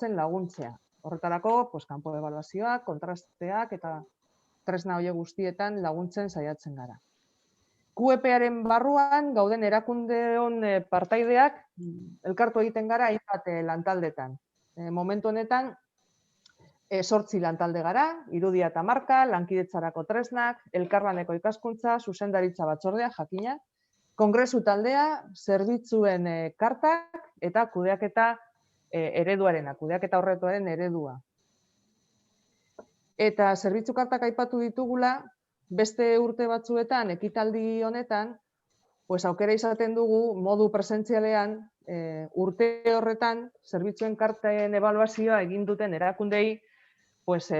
lortzen laguntzea. Horretarako, kanpo ebaluazioak, kontrasteak eta tresna horiek guztietan laguntzen saiatzen gara. QEP-aren barruan gauden erakundeon partaideak elkartu egiten gara hainbat lantaldetan. Momentu honetan, 8 lantalde gara, irudia eta marka, lankidetzarako tresnak, elkarlaneko ikaskuntza, zuzendaritza batzordea, jakina, kongresu taldea, zerbitzuen kartak eta kudeaketa ereduarena, kudeaketa horretoaren eredua. Eta zerbitzu kartak aipatu ditugula, beste urte batzuetan, ekitaldi honetan, aukera izaten dugu modu presentzialean, urte horretan, zerbitzuen karten ebaluazioa egin duten erakundei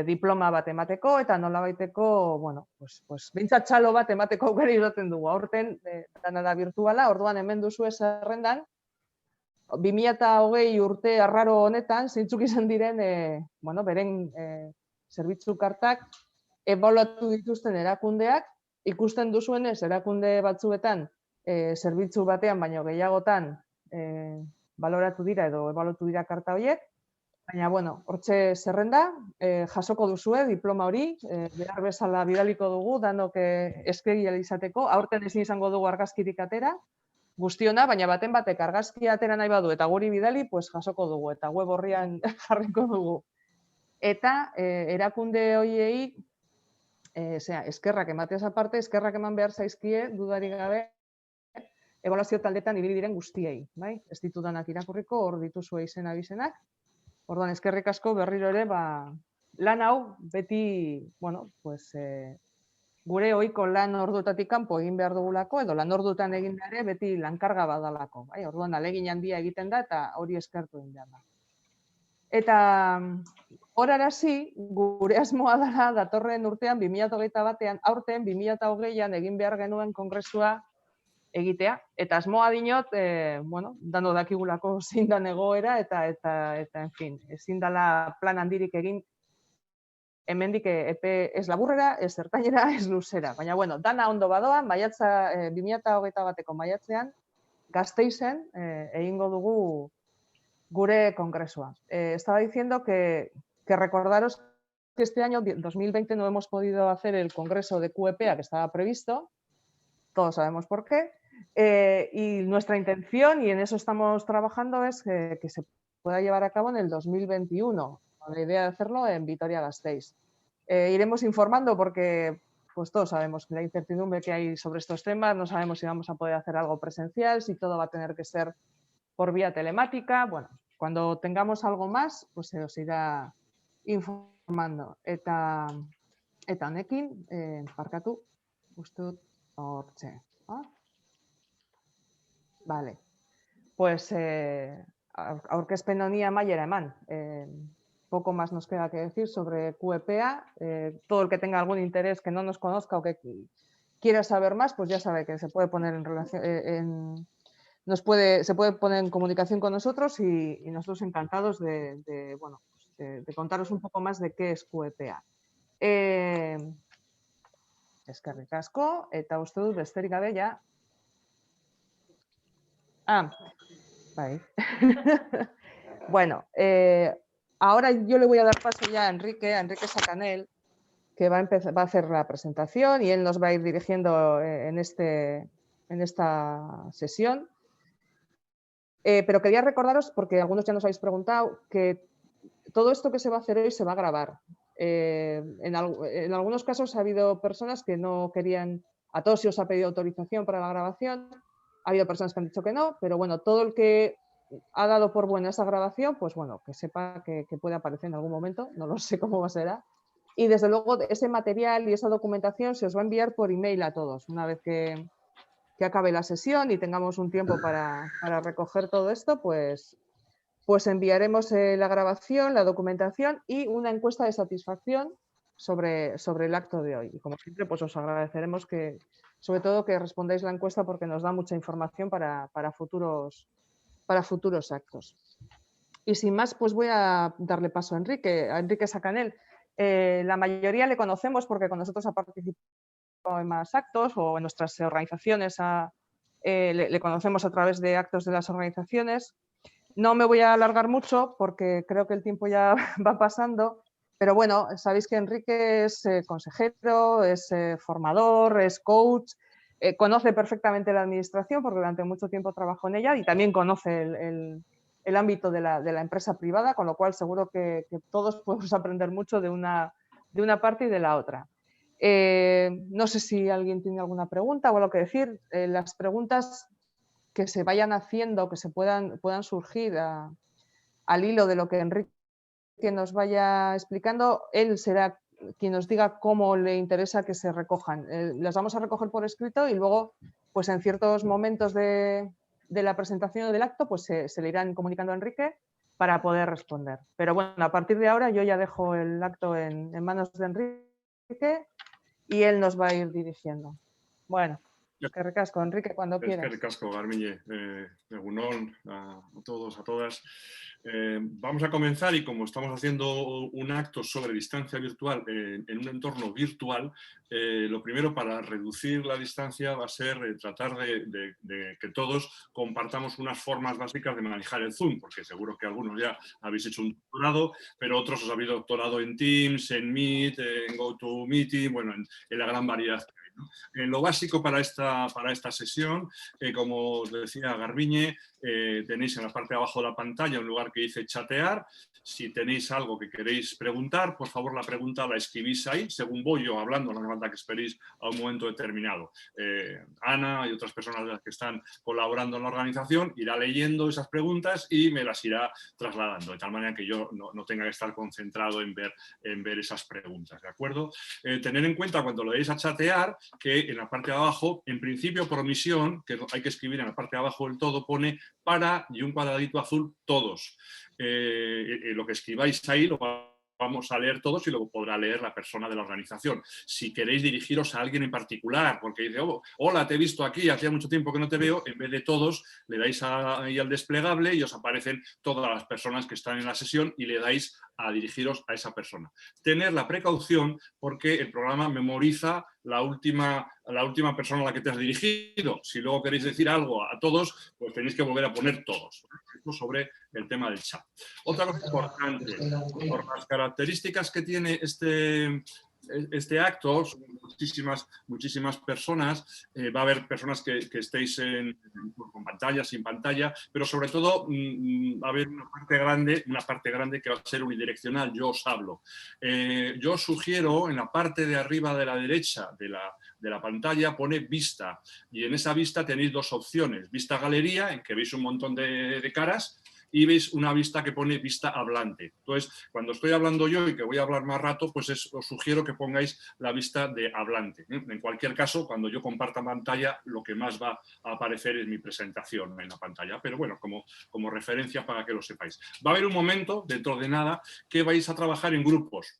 diploma bat emateko eta nolabaiteko, behintzat txalo bat emateko aukera izaten dugu. Aurten, dana da virtuala, orduan hemen duzu zerrendan, 2020 urte arraro honetan, zeintzuk izan diren, beren zerbitzu kartak ebaluatu dituzten erakundeak, ikusten duzuenez erakunde batzuetan, zerbitzu batean baino gehiagotan baloratu dira edo ebaluatu dira karta horiek, baina, hortxe zerrenda, jasoko duzue diploma hori, behar bezala bidaliko dugu, danok eskegi izateko, aurten ezin izango dugu argazkirik atera, guztiona, baina baten batek argazki atera nahi badu eta guri bidali, jasoko dugu eta web horrian jarriko dugu. Eta erakunde horiei, eskerrak emateaz aparte, eskerrak eman behar zaizkie, dudarik gabe, ebaluazio taldetan ibili diren guztiei. Ez ditudanak irakurriko, hor dituzue izen abizenak. Orduan, eskerrik asko berriro ere, lan hau beti, gure ohiko lan orduetatik kanpo egin behar dugulako, edo lan orduetan egin ere beti lankarga badalako. Orduan, ahalegin handia egiten da eta hori eskertu egin behar da. Eta horarazi, gure asmoa dara datorren urtean 2021an, aurten 2020an egin behar genuen kongresua egitea. Eta asmoa dinot, dano dakigulako zein dan egoera eta, en fin, ezin dela plan handirik egin hemendik epe ez laburrera, ez ertainera, ez luzera. Baina, dana ondo badoa, 2021ko maiatzean, Gasteizen egingo dugu gure kongresua. Estaba diciendo que recordaros que este año, 2020, no hemos podido hacer el congreso de QEPA que estaba previsto, todos sabemos por qué, y nuestra intención, y en eso estamos trabajando, es que se pueda llevar a cabo en el 2021, con la idea de hacerlo en Vitoria-Gasteiz. Iremos informando porque todos sabemos la incertidumbre que hay sobre estos temas, no sabemos si vamos a poder hacer algo presencial, si todo va a tener que ser por vía telemática. Cuando tengamos algo más, se os irá informando. Eta honekin, barkatu, uste dut hortxe. Vale. Aurkezpen honi amaiera eman. Poco más nos queda que decir sobre QEPA. Todo el que tenga algún interés, que no nos conozca o que quiera saber más, ya sabe que se puede poner en relación, se puede poner en comunicación con nosotros y nosotros encantados de contaros un poco más de qué es QEPA. Eskerrik asko, eta uste dut besterik gabe ja. Bai. Bueno, ahora yo le voy a dar paso ya a Enrique Sacanel, que va a hacer la presentación y él nos va a ir dirigiendo en esta sesión. Pero quería recordaros, porque algunos ya nos habéis preguntado, que todo esto que se va a hacer hoy se va a grabar. En algunos casos ha habido personas que no querían, a todos se os ha pedido autorización para la grabación, ha habido personas que han dicho que no, pero todo el que ha dado por buena esa grabación, que sepa que puede aparecer en algún momento, no lo sé cómo será. Y desde luego ese material y esa documentación se os va a enviar por email a todos, una vez que acabe la sesión y tengamos un tiempo para recoger todo esto, pues enviaremos la grabación, la documentación y una encuesta de satisfacción sobre el acto de hoy. Y como siempre, os agradeceremos sobre todo que respondáis la encuesta porque nos da mucha información para futuros actos. Y sin más, voy a darle paso a Enrique Sacanel. La mayoría le conocemos porque con nosotros ha participado en más actos o en nuestras organizaciones le conocemos a través de actos de las organizaciones. No me voy a alargar mucho porque creo que el tiempo ya va pasando, pero bueno, sabéis que Enrique es consejero, es formador, es coach, conoce perfectamente la administración porque durante mucho tiempo trabajó en ella y también conoce el ámbito de la empresa privada, con lo cual seguro que todos podemos aprender mucho de una parte y de la otra. No sé si alguien tiene alguna pregunta o algo que decir. Las preguntas que se vayan haciendo, que se puedan surgir al hilo de lo que Enrique nos vaya explicando, él será quien nos diga cómo le interesa que se recojan. Las vamos a recoger por escrito y luego, pues en ciertos momentos de la presentación o del acto, pues se le irán comunicando a Enrique para poder responder. Pero bueno, a partir de ahora yo ya dejo el acto en manos de Enrique y él nos va a ir dirigiendo. Bueno, es que recasco, Enrique, cuando quieras. Es que recasco, Garbiñe, egunón, a todos, a todas. Vamos a comenzar y como estamos haciendo un acto sobre distancia virtual en un entorno virtual, lo primero para reducir la distancia va a ser tratar de que todos compartamos unas formas básicas de manejar el Zoom, porque seguro que algunos ya habéis hecho un doctorado, pero otros os habéis doctorado en Teams, en Meet, en GoToMeeting, bueno, en la gran variedad. Lo básico para esta sesión, como os decía Garbiñe, tenéis en la parte de abajo de la pantalla un lugar que dice chatear. Si tenéis algo que queréis preguntar, por favor la pregunta la escribís ahí, según voy yo hablando, no hace falta que esperéis a un momento determinado. Ana y otras personas que están colaborando en la organización irá leyendo esas preguntas y me las irá trasladando, de tal manera que yo no tenga que estar concentrado en ver esas preguntas, ¿de acuerdo? Tener en cuenta cuando lo deis a chatear que en la parte de abajo, en principio por omisión, que hay que escribir en la parte de abajo del todo, pone para y un cuadradito azul todos. Lo que escribáis ahí lo vamos a leer todos y lo podrá leer la persona de la organización. Si queréis dirigiros a alguien en particular, porque dice, oh, hola, te he visto aquí, hacía mucho tiempo que no te veo, en vez de todos, le dais ahí al desplegable y os aparecen todas las personas que están en la sesión y le dais a dirigiros a esa persona. Tener la precaución porque el programa memoriza la última persona a la que te has dirigido. Si luego queréis decir algo a todos, pues tenéis que volver a poner todos. Esto sobre el tema del chat. Otra cosa importante, por las características que tiene este acto, son muchísimas personas, va a haber personas que estéis con pantalla, sin pantalla, pero sobre todo va a haber una parte grande que va a ser unidireccional, yo os hablo. Yo os sugiero en la parte de arriba de la derecha de la pantalla pone vista y en esa vista tenéis dos opciones, vista galería, en que veis un montón de caras, y veis una vista que pone vista hablante. Entonces, cuando estoy hablando yo y que voy a hablar más rato, pues os sugiero que pongáis la vista de hablante. En cualquier caso, cuando yo comparta pantalla, lo que más va a aparecer es mi presentación en la pantalla, pero bueno, como referencia para que lo sepáis. Va a haber un momento, dentro de nada, que vais a trabajar en grupos.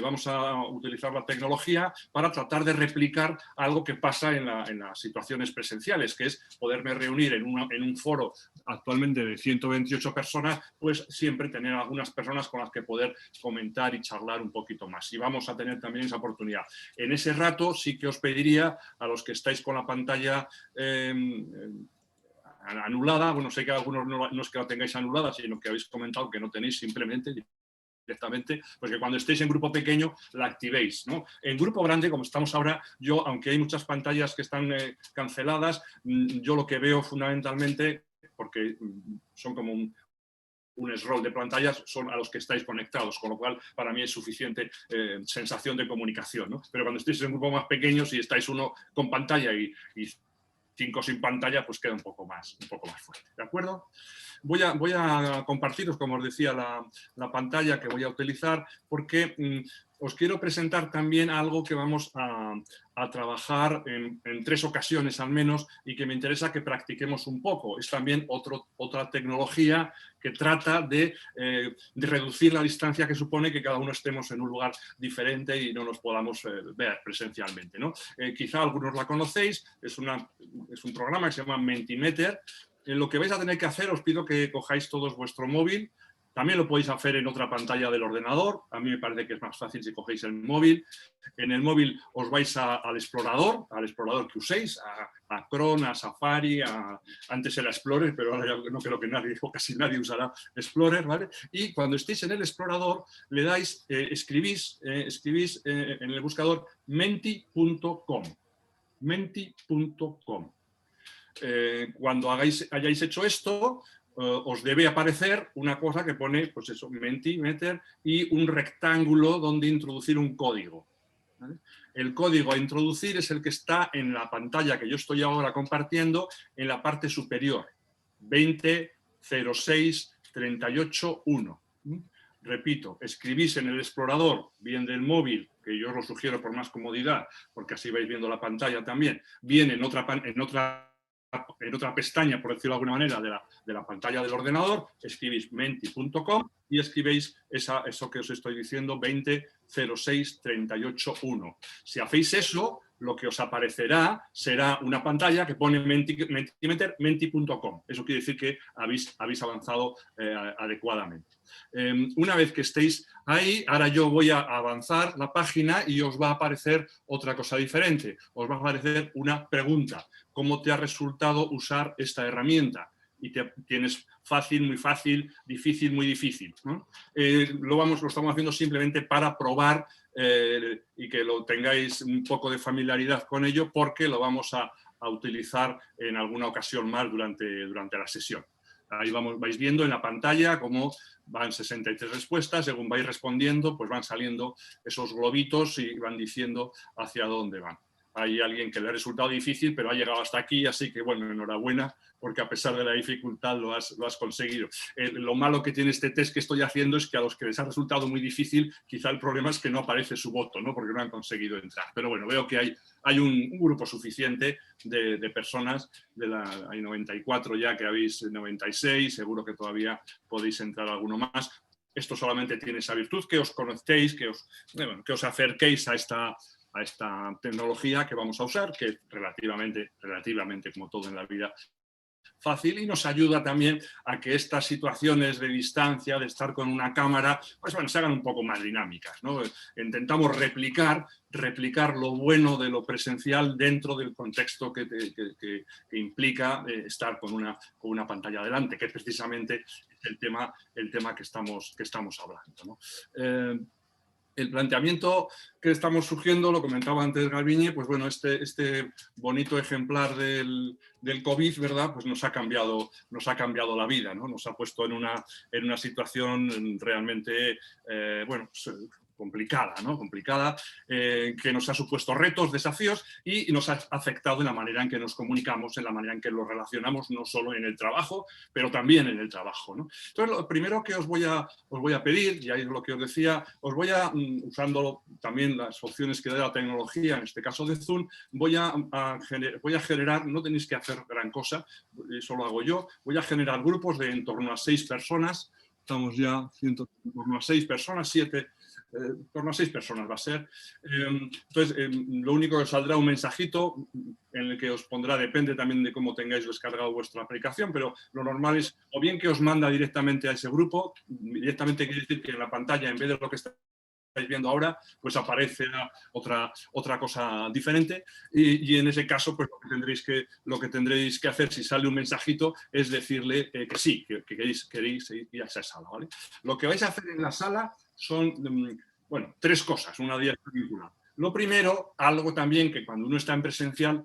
Vamos a utilizar la tecnología para tratar de replicar algo que pasa en las situaciones presenciales, que es poderme reunir en un foro actualmente de 128 personas, pues siempre tener algunas personas con las que poder comentar y charlar un poquito más. Y vamos a tener también esa oportunidad. En ese rato sí que os pediría a los que estáis con la pantalla anulada, bueno, sé que algunos no es que la tengáis anulada, sino que habéis comentado que no tenéis, simplemente directamente, pues que cuando estéis en grupo pequeño la activéis, ¿no? En grupo grande, como estamos ahora, yo, aunque hay muchas pantallas que están canceladas, yo lo que veo fundamentalmente, porque son como un scroll de pantallas, son a los que estáis conectados, con lo cual para mí es suficiente sensación de comunicación, ¿no? Pero cuando estéis en un grupo más pequeño, si estáis uno con pantalla y 5 sin pantalla, pues queda un poco más fuerte, ¿de acuerdo? Voy a compartiros, como os decía, la pantalla que voy a utilizar porque os quiero presentar también algo que vamos a trabajar en 3 ocasiones al menos y que me interesa que practiquemos un poco. Es también otra tecnología que trata de reducir la distancia que supone que cada uno estemos en un lugar diferente y no nos podamos ver presencialmente, ¿no? Quizá algunos la conocéis, es un programa que se llama Mentimeter. Lo que vais a tener que hacer, os pido que cojáis todos vuestro móvil. También lo podéis hacer en otra pantalla del ordenador. A mí me parece que es más fácil si cogéis el móvil. En el móvil os vais al explorador que uséis, a Chrome, a Safari, antes era Explorer, pero ahora ya no creo que nadie o casi nadie usará Explorer, ¿vale? Y cuando estéis en el explorador, le dais, escribís en el buscador menti.com. Menti.com. Cuando hayáis hecho esto, os debe aparecer una cosa que pone, pues eso, Mentimeter y un rectángulo donde introducir un código, ¿vale? El código a introducir es el que está en la pantalla que yo estoy ahora compartiendo, en la parte superior, 20.06.38.1. Repito, escribís en el explorador, bien del móvil, que yo os lo sugiero por más comodidad, porque así vais viendo la pantalla también, bien en otra pestaña, por decirlo de alguna manera, de la pantalla del ordenador, escribís menti.com y escribéis eso que os estoy diciendo, 20.06.38.1. Si hacéis eso, lo que os aparecerá será una pantalla que pone menti.com. Eso quiere decir que habéis avanzado adecuadamente. Una vez que estéis ahí, ahora yo voy a avanzar la página y os va a aparecer otra cosa diferente. Os va a aparecer una pregunta. ¿Cómo te ha resultado usar esta herramienta? Y tienes fácil, muy fácil, difícil, muy difícil, ¿no? Lo estamos haciendo simplemente para probar y que lo tengáis un poco de familiaridad con ello, porque lo vamos a utilizar en alguna ocasión más durante la sesión. Ahí vais viendo en la pantalla cómo van 63 respuestas, según vais respondiendo, pues van saliendo esos globitos y van diciendo hacia dónde van. Hay alguien que le ha resultado difícil, pero ha llegado hasta aquí, así que bueno, enhorabuena, porque a pesar de la dificultad lo has conseguido. Lo malo que tiene este test que estoy haciendo es que a los que les ha resultado muy difícil, quizá el problema es que no aparece su voto, ¿no? Porque no han conseguido entrar. Pero bueno, veo que hay un grupo suficiente de personas, hay 94 ya, que habéis 96, seguro que todavía podéis entrar alguno más. Esto solamente tiene esa virtud, que os conectéis, que os acerquéis a esta tecnología que vamos a usar, que es relativamente, como todo en la vida, fácil, y nos ayuda también a que estas situaciones de distancia, de estar con una cámara, pues bueno, se hagan un poco más dinámicas, ¿no? Intentamos replicar lo bueno de lo presencial dentro del contexto que implica estar con una pantalla delante, que precisamente es el tema que estamos hablando, ¿no? El planteamiento que estamos surgiendo, lo comentaba antes Garbiñe, pues bueno, este bonito ejemplar del COVID, ¿verdad? Pues nos ha cambiado la vida, ¿no? Nos ha puesto en una situación realmente, bueno, complicada, ¿no? Complicada, que nos ha supuesto retos, desafíos, y nos ha afectado en la manera en que nos comunicamos, en la manera en que lo relacionamos, no solo en el trabajo, pero también en el trabajo, ¿no? Entonces, lo primero que os voy a pedir, y ahí es lo que os decía, usando también las opciones que da la tecnología, en este caso de Zoom, voy a generar, no tenéis que hacer gran cosa, eso lo hago yo, voy a generar grupos de en torno a 6 personas, estamos ya en torno a 6 personas, 7, en torno a 6 personas va a ser. Entonces, lo único que saldrá un mensajito en el que os pondrá, depende también de cómo tengáis descargado vuestra aplicación, pero lo normal es o bien que os manda directamente a ese grupo, directamente quiere decir que en la pantalla, en vez de lo que estáis viendo ahora, pues aparece otra cosa diferente, y en ese caso, pues lo que tendréis que hacer si sale un mensajito es decirle que sí, que queréis ir a esa sala, ¿vale? Lo que vais a hacer en la sala son, bueno, 3 cosas, una de ellas vinculada. Lo primero, algo también que cuando uno está en presencial,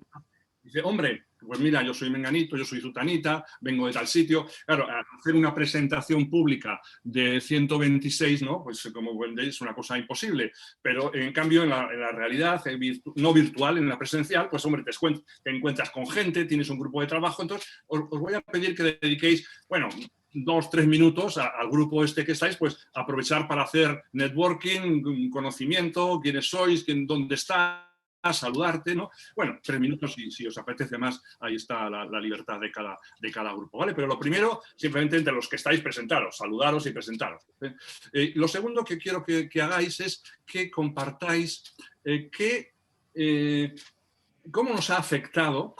dice, hombre, pues mira, yo soy menganito, yo soy zutanita, vengo de tal sitio. Claro, hacer una presentación pública de 126, ¿no? Pues como veis, es una cosa imposible. Pero en cambio, en la realidad, no virtual, en la presencial, pues hombre, te encuentras con gente, tienes un grupo de trabajo. Entonces, os voy a pedir que dediquéis, bueno, 2-3 minutos al grupo este que estáis, pues aprovechar para hacer networking, conocimiento, quiénes sois, dónde estáis, a saludarte, ¿no? Bueno, 3 minutos si os apetece más, ahí está la libertad de cada grupo, ¿vale? Pero lo primero, simplemente entre los que estáis, presentaros, saludaros y presentaros. Lo segundo que quiero que hagáis es que compartáis cómo nos ha afectado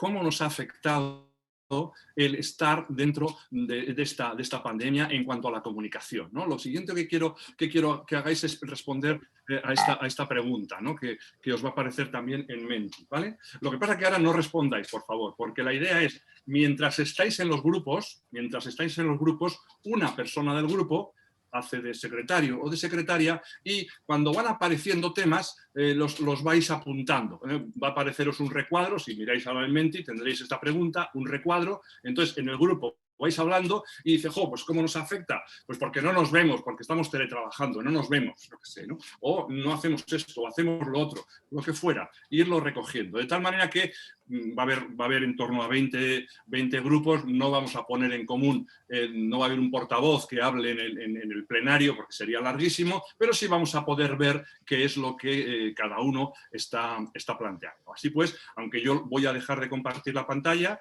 el estar dentro de esta pandemia en cuanto a la comunicación, ¿no? Lo siguiente que quiero que hagáis es responder a esta pregunta, ¿no? que os va a aparecer también en Menti, ¿vale? Lo que pasa es que ahora no respondáis, por favor, porque la idea es, mientras estáis en los grupos, una persona del grupo hace de secretario o de secretaria y cuando van apareciendo temas los vais apuntando. Va a apareceros un recuadro, si miráis ahora en Menti tendréis esta pregunta, un recuadro, entonces en el grupo vais hablando y dice, jo, pues ¿cómo nos afecta? Pues porque no nos vemos, porque estamos teletrabajando, no nos vemos, yo qué sé, ¿no? O no hacemos esto, o hacemos lo otro, lo que fuera, irlo recogiendo. De tal manera que va a haber en torno a 20 grupos, no vamos a poner en común, no va a haber un portavoz que hable en el plenario, porque sería larguísimo, pero sí vamos a poder ver qué es lo que cada uno está planteando. Así pues, aunque yo voy a dejar de compartir la pantalla,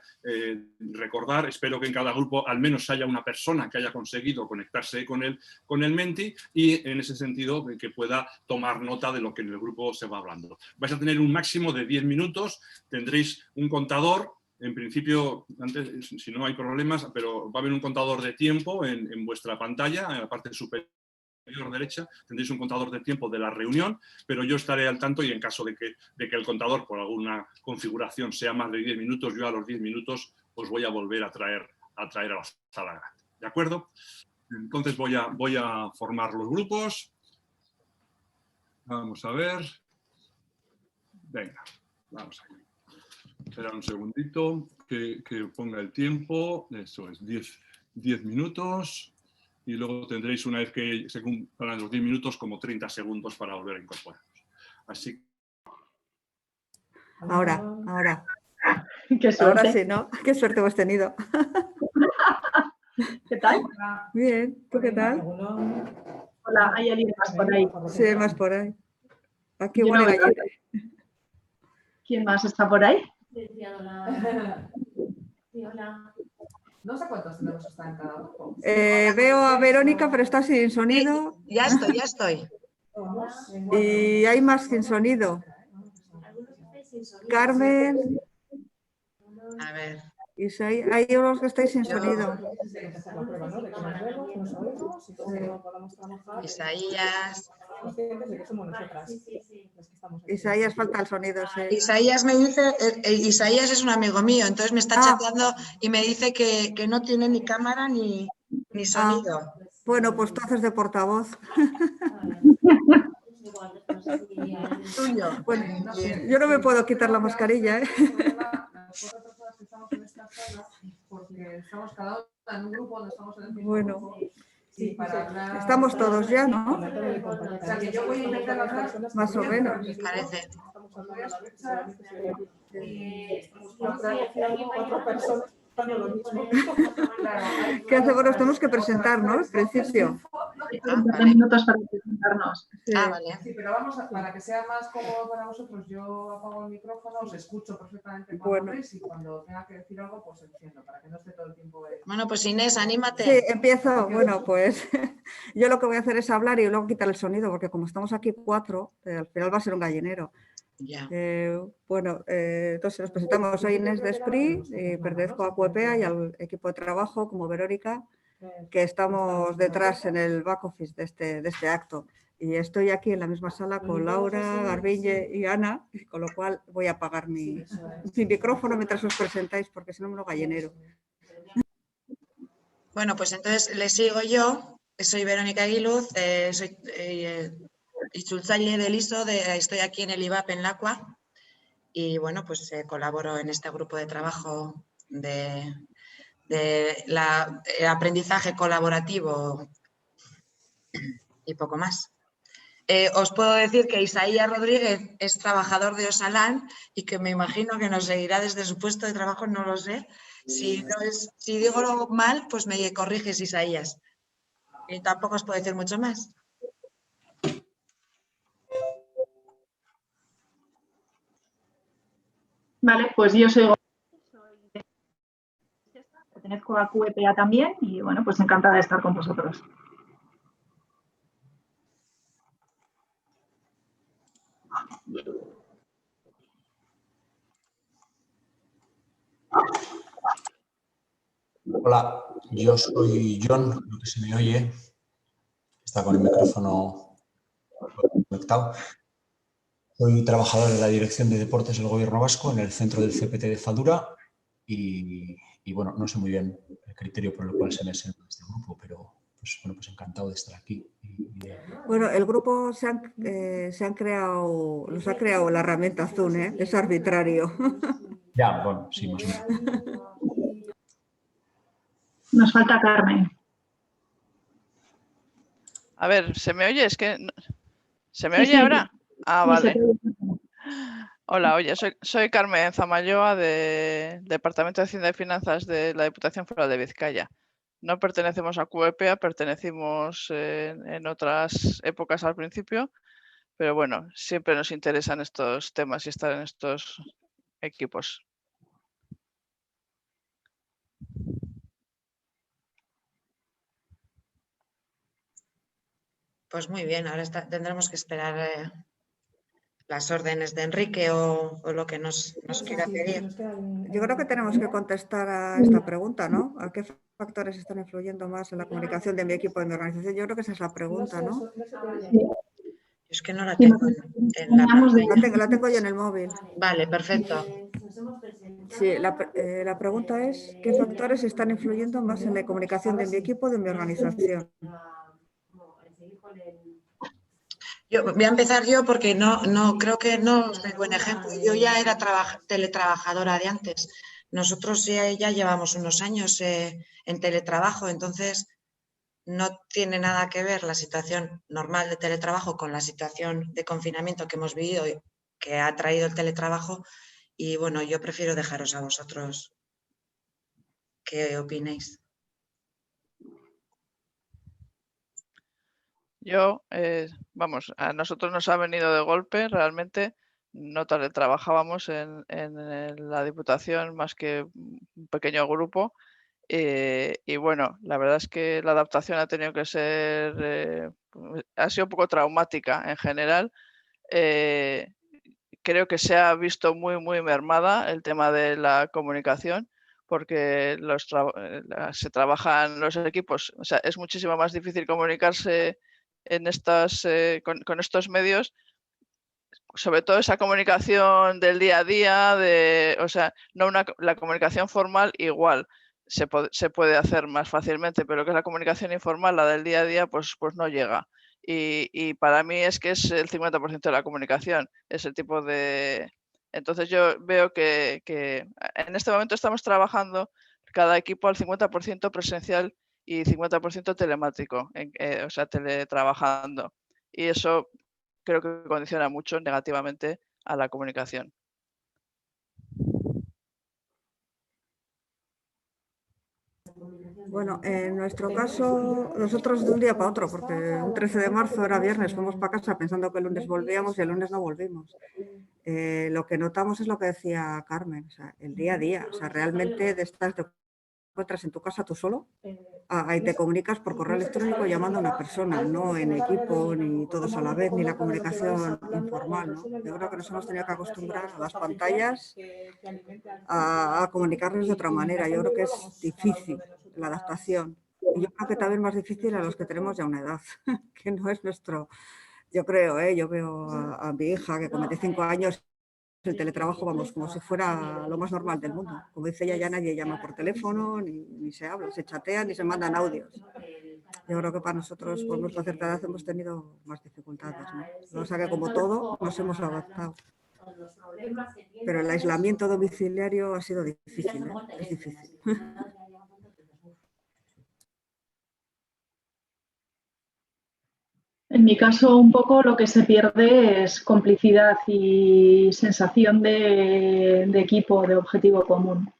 recordar, espero que en cada grupo al menos haya una persona que haya conseguido conectarse con el Menti y en ese sentido que pueda tomar nota de lo que en el grupo se va hablando. Vais a tener un máximo de 10 minutos, tendréis un contador, en principio, antes, si no hay problemas, pero va a haber un contador de tiempo en vuestra pantalla, en la parte superior derecha, tendréis un contador de tiempo de la reunión, pero yo estaré al tanto y en caso de que el contador por alguna configuración sea más de 10 minutos, yo a los 10 minutos os voy a volver a traer a la sala grande. ¿De acuerdo? Entonces voy a formar los grupos. Vamos a ver. Venga, vamos a ver. Espera un segundito que ponga el tiempo. Eso es, 10 minutos. Y luego tendréis, una vez que se cumplan los 10 minutos, como 30 segundos para volver a incorporarnos. Así. Ahora. Qué suerte. Ahora sí, ¿no? Qué suerte hemos tenido. ¿Qué tal? Bien, ¿tú qué tal? Hola, ¿hay alguien más por ahí? Sí, hay más por ahí. Aquí Yo igual no hay veo. gallina. ¿Quién más está por ahí? No sé cuántos tenemos que estar en cada grupo. Veo a Verónica, pero está sin sonido. Sí, ya estoy. Y hay más sin sonido. Carmen, A ver. Isaí, hay unos que estáis sin sonido. Isaías. Isaías, falta el sonido. Sí. Isaías me dice, Isaías es un amigo mío, entonces me está chateando y me dice que no tiene ni cámara ni sonido. Bueno, pues tú haces de portavoz. Tuyo. Bueno, yo no me puedo quitar la mascarilla, ¿eh? Porque estamos cada uno en un grupo donde estamos en el mismo Bueno. grupo. Sí, para hablar... Estamos todos ya, ¿no? O sea, que yo voy a intentar hablar más o menos. Parece. ¿Qué hacemos? Nos tenemos que presentar, ¿no? En principio. 20 minutos para presentarnos. Sí. Vale. Sí, pero vamos a, para que sea más cómodo para vosotros, yo apago el micrófono, os escucho perfectamente cuando Bueno. habléis y cuando tenga que decir algo, pues enciendo, para que no esté todo el tiempo... Bueno, pues Inés, anímate. Sí, empiezo. Bueno, pues yo lo que voy a hacer es hablar y luego quitar el sonido, porque como estamos aquí 4, al final va a ser un gallinero. Ya. Entonces nos presentamos. Soy Inés Desprí, pertenezco a Cuepea y al equipo de trabajo como Verónica, que estamos detrás en el back office de este acto. Y estoy aquí en la misma sala con Laura, Garbiñe y Ana, con lo cual voy a apagar mi micrófono mientras os presentáis, porque si no me lo gallinero. Bueno, pues entonces le sigo yo. Soy Verónica Aguiluz, soy itzultzaile del ISO, estoy aquí en el IVAP en Lacua y bueno, pues colaboro en este grupo de trabajo de aprendizaje colaborativo y poco más. Os puedo decir que Isaías Rodríguez es trabajador de Osalan y que me imagino que nos seguirá desde su puesto de trabajo, no lo sé. Si digo algo mal, pues me corriges, Isaías. Y tampoco os puedo decir mucho más. Vale, pues yo soy pertenezco a QEPA también y bueno, pues encantada de estar con vosotros. Hola, yo soy John, creo que se me oye. Está con el micrófono conectado. Soy trabajador de la Dirección de Deportes del Gobierno Vasco en el centro del CPT de Fadura y bueno, no sé muy bien el criterio por el cual se me sienta este grupo, pero pues, bueno, pues encantado de estar aquí. Bueno, el grupo nos ha creado la herramienta Zoom, ¿eh? Es arbitrario. Ya, bueno, sí, más o menos. Nos falta Carmen. A ver, ¿se me oye? Es que... ¿Se me Sí, oye sí. ahora? Ah, Sí, vale. se te oye. Hola, oye, soy Carmen Zamayoa del Departamento de Hacienda y Finanzas de la Diputación Foral de Vizcaya. No pertenecemos a QEPEA, pertenecimos en otras épocas al principio, pero bueno, siempre nos interesan estos temas y estar en estos equipos. Pues muy bien, ahora tendremos que esperar las órdenes de Enrique o lo que nos quiera pedir. Yo creo que tenemos que contestar a esta pregunta, ¿no? ¿A qué factores están influyendo más en la comunicación de mi equipo, de mi organización? Yo creo que esa es la pregunta, ¿no? Es que no la tengo en la pantalla. La tengo yo en el móvil. Vale, perfecto. Sí, la pregunta es ¿qué factores están influyendo más en la comunicación de mi equipo, de mi organización? Voy a empezar yo porque no creo que no soy buen ejemplo. Yo ya era teletrabajadora de antes. Nosotros ya llevamos unos años en teletrabajo, entonces no tiene nada que ver la situación normal de teletrabajo con la situación de confinamiento que hemos vivido, que ha traído el teletrabajo. Y bueno, yo prefiero dejaros a vosotros que opinéis. Vamos, a nosotros nos ha venido de golpe, realmente no teletrabajábamos en la Diputación más que un pequeño grupo. Y bueno, la verdad es que la adaptación ha tenido que ser, ha sido un poco traumática en general. Creo que se ha visto muy mermada el tema de la comunicación porque se trabajan los equipos, o sea, es muchísimo más difícil comunicarse en con estos medios, sobre todo esa comunicación del día a día, o sea, no la comunicación formal igual se puede hacer más fácilmente, pero lo que es la comunicación informal, la del día a día, pues no llega. Y para mí es que es el 50% de la comunicación, ese tipo de... Entonces yo veo que en este momento estamos trabajando cada equipo al 50% presencial y 50% telemático, o sea, teletrabajando. Y eso creo que condiciona mucho negativamente a la comunicación. Bueno, en nuestro caso, nosotros de un día para otro, porque un 13 de marzo era viernes, fuimos para casa pensando que el lunes volvíamos y el lunes no volvimos. Lo que notamos es lo que decía Carmen, o sea, el día a día, o sea, realmente te encuentras en tu casa tú solo, ahí te comunicas por correo electrónico llamando a una persona, no en equipo, ni todos a la vez, ni la comunicación informal, ¿no? Yo creo que nos hemos tenido que acostumbrar a las pantallas, a comunicarnos de otra manera. Yo creo que es difícil la adaptación. Y yo creo que también más difícil a los que tenemos ya una edad, que no es nuestro... Yo creo, yo veo a mi hija que con 25 años el teletrabajo, vamos, como si fuera lo más normal del mundo. Como dice ella, ya nadie llama por teléfono, ni se habla, se chatea, ni se mandan audios. Yo creo que para nosotros, por nuestra cierta edad, hemos tenido más dificultades, ¿no? O sea que como todo, nos hemos adaptado. Pero el aislamiento domiciliario ha sido difícil, ¿eh? Es difícil. En mi caso, un poco lo que se pierde es complicidad y sensación de equipo, de objetivo común.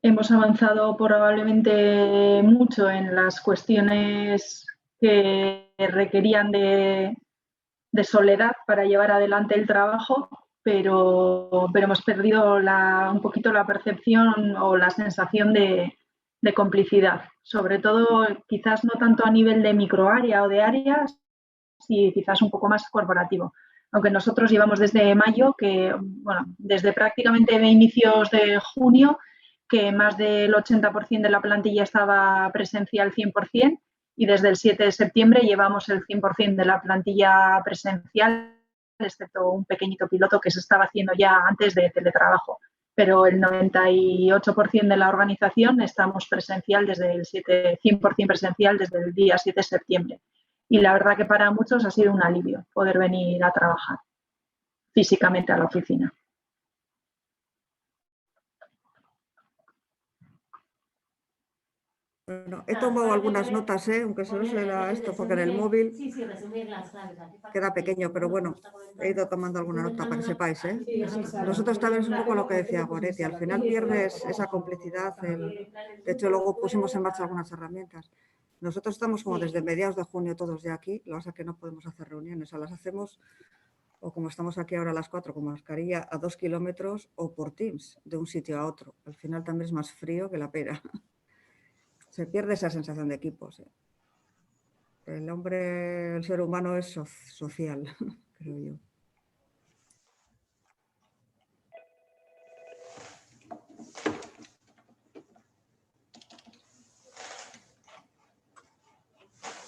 Hemos avanzado probablemente mucho en las cuestiones que requerían de soledad para llevar adelante el trabajo, pero hemos perdido un poquito la percepción o la sensación de complicidad, sobre todo quizás no tanto a nivel de microárea o de áreas, y quizás un poco más corporativo. Aunque nosotros llevamos desde mayo, desde prácticamente inicios de junio, que más del 80% de la plantilla estaba presencial 100%, y desde el 7 de septiembre llevamos el 100% de la plantilla presencial, excepto un pequeñito piloto que se estaba haciendo ya antes de teletrabajo. Pero el 98% de la organización estamos presencial desde el 100% presencial desde el día 7 de septiembre. Y la verdad que para muchos ha sido un alivio poder venir a trabajar físicamente a la oficina. Bueno, he tomado algunas notas, aunque solo se da esto, porque en el móvil queda pequeño, pero bueno, he ido tomando alguna nota para que sepáis. Nosotros también es un poco lo que decía Goretti, al final pierdes esa complicidad. De hecho, luego pusimos en marcha algunas herramientas. Nosotros estamos como desde mediados de junio todos ya aquí, lo que pasa es que no podemos hacer reuniones, o las hacemos, o como estamos aquí ahora a las 4 con mascarilla, a 2 kilómetros o por Teams, de un sitio a otro. Al final también es más frío que la pera. Se pierde esa sensación de equipo. Sí. El hombre, el ser humano es social, creo yo.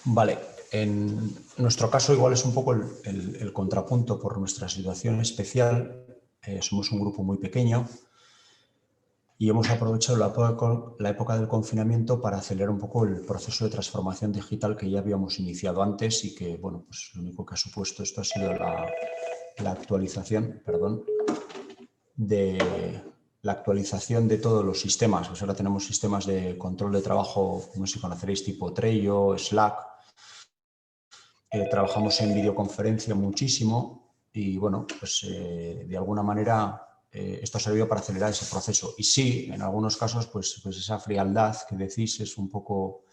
Vale, en nuestro caso igual es un poco el contrapunto por nuestra situación especial. Somos un grupo muy pequeño y hemos aprovechado la época del confinamiento para acelerar un poco el proceso de transformación digital que ya habíamos iniciado antes y que, bueno, pues lo único que ha supuesto esto ha sido la actualización, de todos los sistemas. Pues ahora tenemos sistemas de control de trabajo, no sé si conoceréis, tipo Trello, Slack. Trabajamos en videoconferencia muchísimo y, bueno, pues de alguna manera esto ha servido para acelerar ese proceso. Y sí, en algunos casos, pues esa frialdad que decís es un poco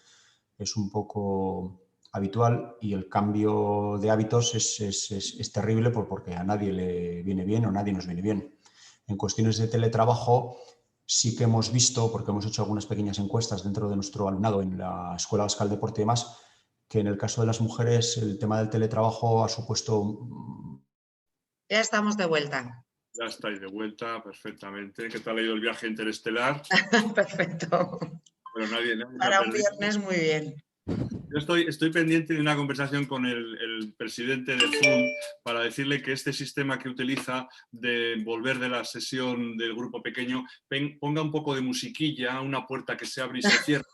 habitual, y el cambio de hábitos es terrible porque a nadie le viene bien o nadie nos viene bien. En cuestiones de teletrabajo sí que hemos visto, porque hemos hecho algunas pequeñas encuestas dentro de nuestro alumnado en la Escuela Bascal de Deporte y demás, que en el caso de las mujeres el tema del teletrabajo ha supuesto... Ya estamos de vuelta. Ya estáis de vuelta, perfectamente. ¿Qué tal ha ido el viaje interestelar? Perfecto. Pero nadie Para un viernes, muy bien. Yo estoy pendiente de una conversación con el presidente de Zoom para decirle que este sistema que utiliza de volver de la sesión del grupo pequeño ponga un poco de musiquilla, una puerta que se abre y se cierra,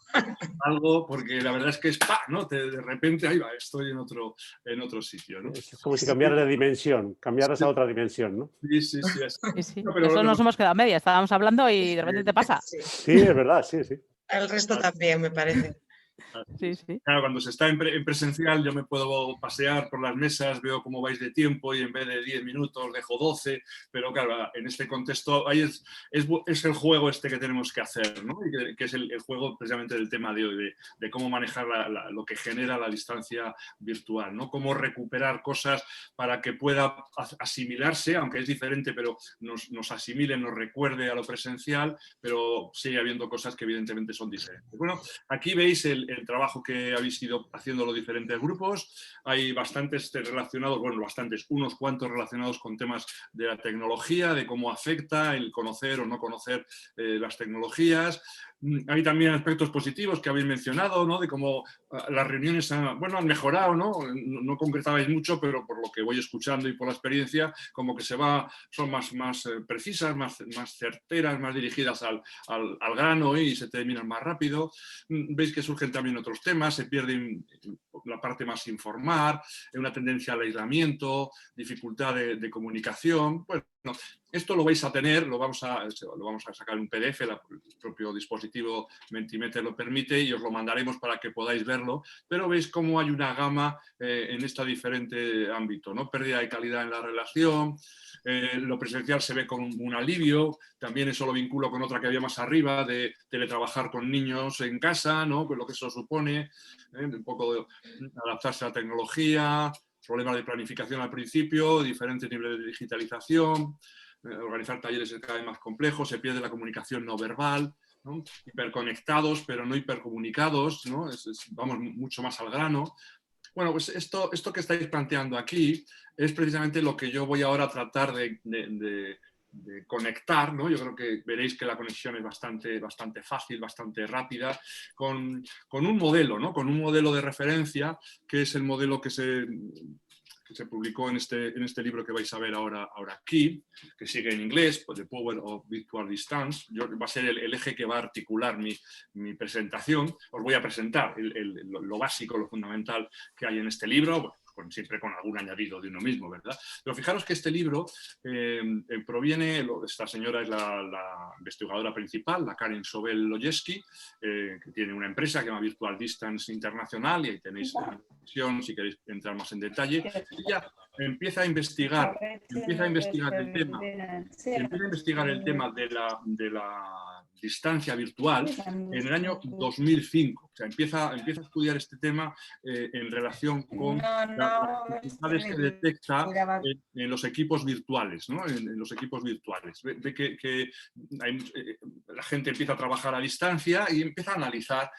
algo, porque la verdad es que es ¡pa!, ¿no? De repente, ahí va, estoy en otro sitio, ¿no? Es como si cambiaras de dimensión, cambiaras a otra dimensión, ¿no? Sí. Sí. No, pero nos hemos quedado a media, estábamos hablando y de repente te pasa. Sí, es verdad, sí. El resto también, me parece. Sí. Claro, cuando se está en presencial yo me puedo pasear por las mesas, veo cómo vais de tiempo y en vez de 10 minutos dejo 12, pero claro, en este contexto ahí es el juego este que tenemos que hacer, ¿no? Y que es el juego precisamente del tema de hoy, de cómo manejar lo que genera la distancia virtual, ¿no? Cómo recuperar cosas para que pueda asimilarse, aunque es diferente, pero nos asimile, nos recuerde a lo presencial, pero sigue habiendo cosas que evidentemente son diferentes. Bueno, aquí veis el trabajo que habéis ido haciendo los diferentes grupos. Hay bastantes relacionados, unos cuantos relacionados con temas de la tecnología, de cómo afecta el conocer o no conocer las tecnologías. Hay también aspectos positivos que habéis mencionado, ¿no? De cómo las reuniones han mejorado, ¿no? No concretabais mucho, pero por lo que voy escuchando y por la experiencia, como que son más precisas, más certeras, más dirigidas al grano y se terminan más rápido. Veis que surgen también otros temas, se pierde la parte más informal, una tendencia al aislamiento, dificultad de comunicación. Bueno, esto lo vais a tener, lo vamos a sacar en un PDF, el propio dispositivo Mentimeter lo permite y os lo mandaremos para que podáis verlo, pero veis cómo hay una gama en este diferente ámbito, ¿no? Pérdida de calidad en la relación, lo presencial se ve con un alivio, también eso lo vinculo con otra que había más arriba, de teletrabajar con niños en casa, ¿no? Pues lo que eso supone, un poco de adaptarse a la tecnología, problemas de planificación al principio, diferentes niveles de digitalización, organizar talleres cada vez más complejos, se pierde la comunicación no verbal, ¿no? Hiperconectados pero no hipercomunicados, ¿no? Vamos mucho más al grano. Bueno, pues esto que estáis planteando aquí es precisamente lo que yo voy ahora a tratar de conectar, ¿no? Yo creo que veréis que la conexión es bastante fácil, bastante rápida, con un modelo, ¿no? Con un modelo de referencia, que es el modelo que se publicó en este libro que vais a ver ahora aquí, que sigue en inglés, The Power of Virtual Distance. Va a ser el eje que va a articular mi presentación. Os voy a presentar lo básico, lo fundamental que hay en este libro, siempre con algún añadido de uno mismo, ¿verdad? Pero fijaros que este libro proviene, esta señora es la investigadora principal, la Karen Sobel-Lojeski, que tiene una empresa que se llama Virtual Distance Internacional, y ahí tenéis la visión si queréis entrar más en detalle. Ella empieza a investigar el tema de la distancia virtual en el año 2005. O sea, empieza a estudiar este tema en relación con las dificultades que detecta en los equipos virtuales, ¿no? En los equipos virtuales. Ve que la gente empieza a trabajar a distancia y empieza a analizar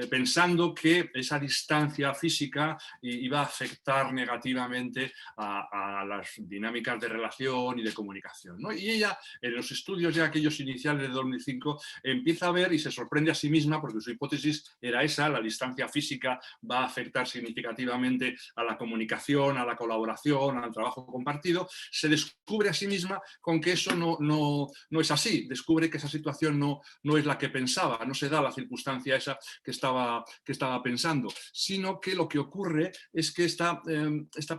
pensando que esa distancia física iba a afectar negativamente a las dinámicas de relación y de comunicación, ¿no? Y ella, en los estudios ya aquellos iniciales de 2005, empieza a ver y se sorprende a sí misma, porque su hipótesis era esa: la distancia física va a afectar significativamente a la comunicación, a la colaboración, al trabajo compartido. Se descubre a sí misma con que eso no es así, descubre que esa situación no es la que pensaba, no se da la circunstancia esa que estaba pensando, sino que lo que ocurre es que esta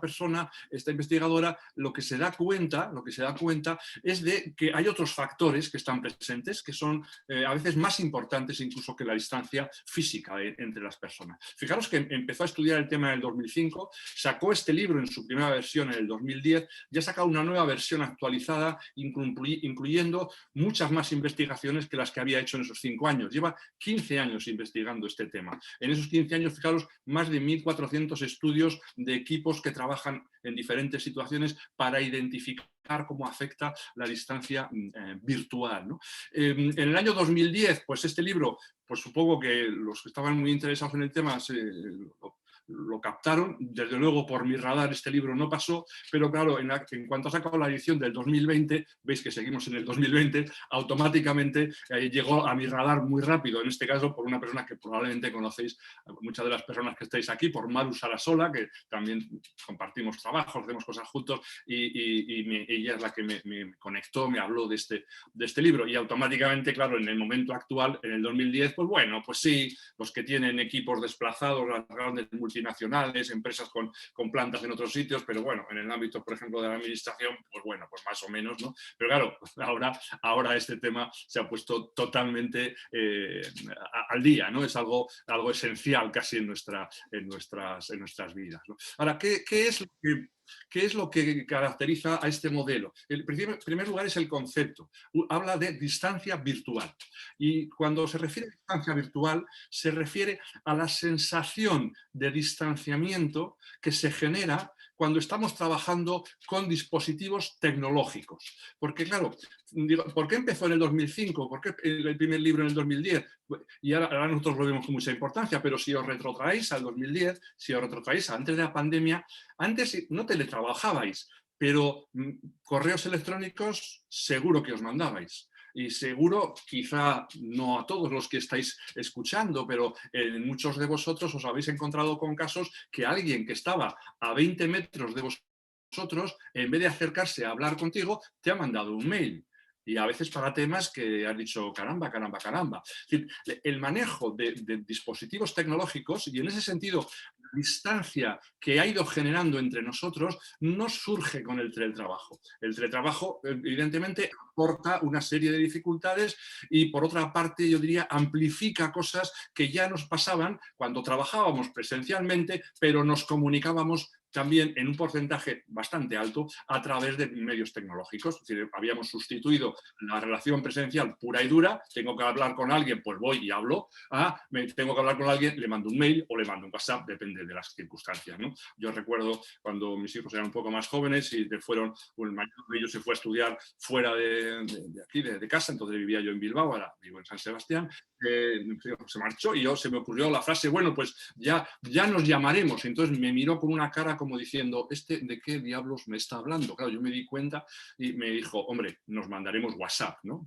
persona, esta investigadora, lo que se da cuenta es de que hay otros factores que están presentes, que son a veces más importantes incluso que la distancia física entre las personas. Fijaros que empezó a estudiar el tema en el 2005, sacó este libro en su primera versión en el 2010, ya ha sacado una nueva versión actualizada, incluyendo muchas más investigaciones que las que había hecho en esos 5 años. Lleva 15 años investigando este tema. En esos 15 años, fijaros, más de 1.400 estudios de equipos que trabajan en diferentes situaciones para identificar cómo afecta la distancia virtual, ¿no? En el año 2010, pues este libro, pues supongo que los que estaban muy interesados en el tema lo captaron. Desde luego, por mi radar este libro no pasó, pero claro, en cuanto ha sacado la edición del 2020, veis que seguimos en el 2020, automáticamente llegó a mi radar muy rápido, en este caso por una persona que probablemente conocéis, muchas de las personas que estáis aquí, por Maru Sarasola, que también compartimos trabajos, hacemos cosas juntos, y ella es la que me conectó, me habló de este libro, y automáticamente, claro, en el momento actual, en el 2010, pues bueno, pues sí, los que tienen equipos desplazados, las grandes multinacionales, empresas con plantas en otros sitios, pero bueno, en el ámbito, por ejemplo, de la administración, pues bueno, pues más o menos, ¿no? Pero claro, ahora este tema se ha puesto totalmente al día, ¿no? Es algo esencial casi en nuestras vidas, ¿no? Ahora, ¿qué es lo que caracteriza a este modelo? En primer lugar es el concepto. Habla de distancia virtual. Y cuando se refiere a distancia virtual, se refiere a la sensación de distanciamiento que se genera cuando estamos trabajando con dispositivos tecnológicos. Porque claro, ¿por qué empezó en el 2005? ¿Por qué el primer libro en el 2010? Y ahora nosotros lo vemos con mucha importancia, pero si os retrotraéis al 2010, si os retrotraéis antes de la pandemia, antes no teletrabajabais, pero correos electrónicos seguro que os mandabais. Y seguro, quizá no a todos los que estáis escuchando, pero en muchos de vosotros os habéis encontrado con casos que alguien que estaba a 20 metros de vosotros, en vez de acercarse a hablar contigo, te ha mandado un mail. Y a veces para temas que has dicho caramba. Es decir, el manejo de dispositivos tecnológicos, y en ese sentido la distancia que ha ido generando entre nosotros, no surge con el teletrabajo. El teletrabajo, evidentemente, aporta una serie de dificultades y, por otra parte, yo diría, amplifica cosas que ya nos pasaban cuando trabajábamos presencialmente, pero nos comunicábamos también en un porcentaje bastante alto a través de medios tecnológicos. Es decir, habíamos sustituido la relación presencial pura y dura. Tengo que hablar con alguien, pues voy y hablo. Tengo que hablar con alguien, le mando un mail o le mando un WhatsApp, depende de las circunstancias, ¿no? Yo recuerdo cuando mis hijos eran un poco más jóvenes y el mayor de ellos se fue a estudiar fuera de aquí, de casa, entonces vivía yo en Bilbao, ahora vivo en San Sebastián. Se marchó y se me ocurrió la frase, bueno, pues ya nos llamaremos. Entonces me miró con una cara como como diciendo, ¿de qué diablos me está hablando? Claro, yo me di cuenta y me dijo, hombre, nos mandaremos WhatsApp, ¿no?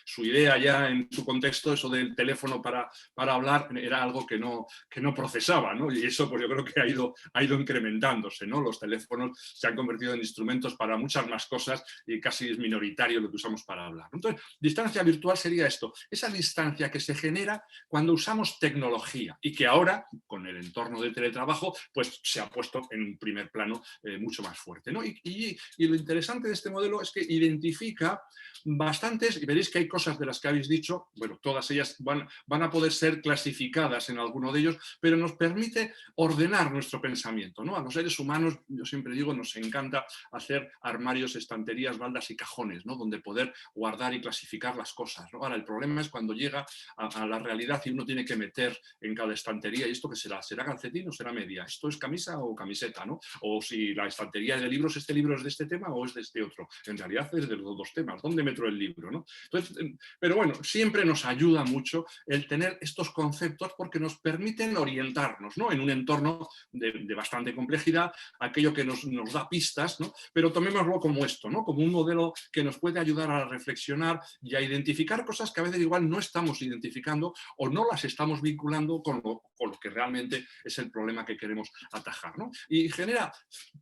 Su idea ya en su contexto, eso del teléfono para hablar, era algo que no procesaba, ¿no? Y eso pues yo creo que ha ido incrementándose, ¿no? Los teléfonos se han convertido en instrumentos para muchas más cosas y casi es minoritario lo que usamos para hablar. Entonces, distancia virtual sería esto, esa distancia que se genera cuando usamos tecnología y que ahora, con el entorno de teletrabajo, pues se ha puesto en un primer plano mucho más fuerte, ¿no? Y lo interesante de este modelo es que identifica bastantes, y veréis que hay cosas de las que habéis dicho, bueno, todas ellas van a poder ser clasificadas en alguno de ellos, pero nos permite ordenar nuestro pensamiento, ¿no? A los seres humanos, yo siempre digo, nos encanta hacer armarios, estanterías, baldas y cajones, ¿no? Donde poder guardar y clasificar las cosas, ¿no? Ahora, el problema es cuando llega a la realidad y uno tiene que meter en cada estantería, ¿y esto qué será? ¿Será calcetín o será media? ¿Esto es camisa o camiseta, ¿no? O si la estantería de libros, ¿este libro es de este tema o es de este otro? En realidad es de los dos temas. ¿Dónde meto el libro, ¿no? Entonces, pero bueno, siempre nos ayuda mucho el tener estos conceptos porque nos permiten orientarnos, ¿no? En un entorno de bastante complejidad, aquello que nos da pistas, ¿no? Pero tomémoslo como esto, ¿no? Como un modelo que nos puede ayudar a reflexionar y a identificar cosas que a veces igual no estamos identificando o no las estamos vinculando con lo que realmente es el problema que queremos atajar, ¿no? Y genera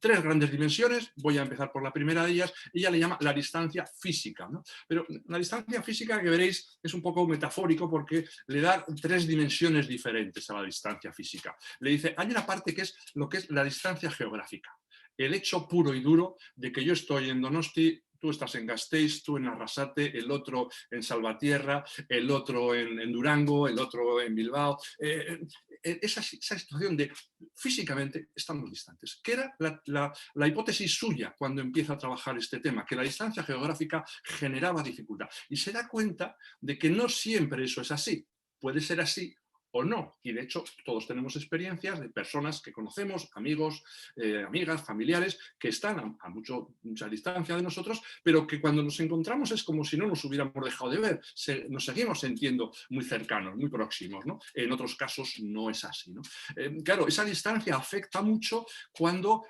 3 grandes dimensiones. Voy a empezar por la primera de ellas. Ella le llama la distancia física, ¿no? Pero la distancia física, que veréis, es un poco metafórico porque le da 3 dimensiones diferentes a la distancia física. Le dice, hay una parte que es lo que es la distancia geográfica. El hecho puro y duro de que yo estoy en Donosti, tú estás en Gasteiz, tú en Arrasate, el otro en Salvatierra, el otro en Durango, el otro en Bilbao. Esa situación de físicamente estamos distantes, que era la hipótesis suya cuando empieza a trabajar este tema, que la distancia geográfica generaba dificultad. Y se da cuenta de que no siempre eso es así. Puede ser así o no. Y de hecho todos tenemos experiencias de personas que conocemos, amigos, amigas, familiares, que están a mucha distancia de nosotros, pero que cuando nos encontramos es como si no nos hubiéramos dejado de ver. Nos seguimos sintiendo muy cercanos, muy próximos, ¿no? En otros casos no es así, ¿no? Claro, esa distancia afecta mucho cuando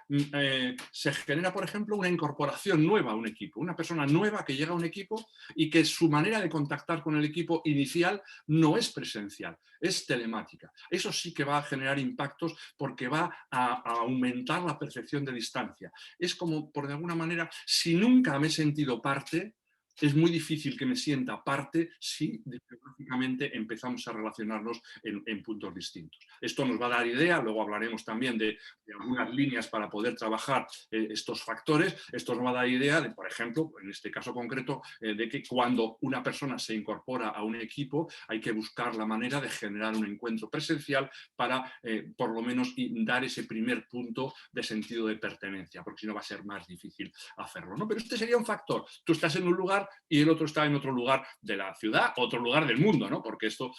se genera, por ejemplo, una incorporación nueva a un equipo, una persona nueva que llega a un equipo y que su manera de contactar con el equipo inicial no es presencial, es telemática. Eso sí que va a generar impactos porque va a aumentar la percepción de distancia. Es como, por de alguna manera, si nunca me he sentido parte, es muy difícil que me sienta parte si geográficamente empezamos a relacionarnos en puntos distintos. Esto nos va a dar idea, luego hablaremos también de algunas líneas para poder trabajar estos factores. Esto nos va a dar idea de, por ejemplo, en este caso concreto, de que cuando una persona se incorpora a un equipo hay que buscar la manera de generar un encuentro presencial para, por lo menos, dar ese primer punto de sentido de pertenencia, porque si no va a ser más difícil hacerlo, ¿no? Pero este sería un factor. Tú estás en un lugar y el otro está en otro lugar de la ciudad, otro lugar del mundo, ¿no? Porque esto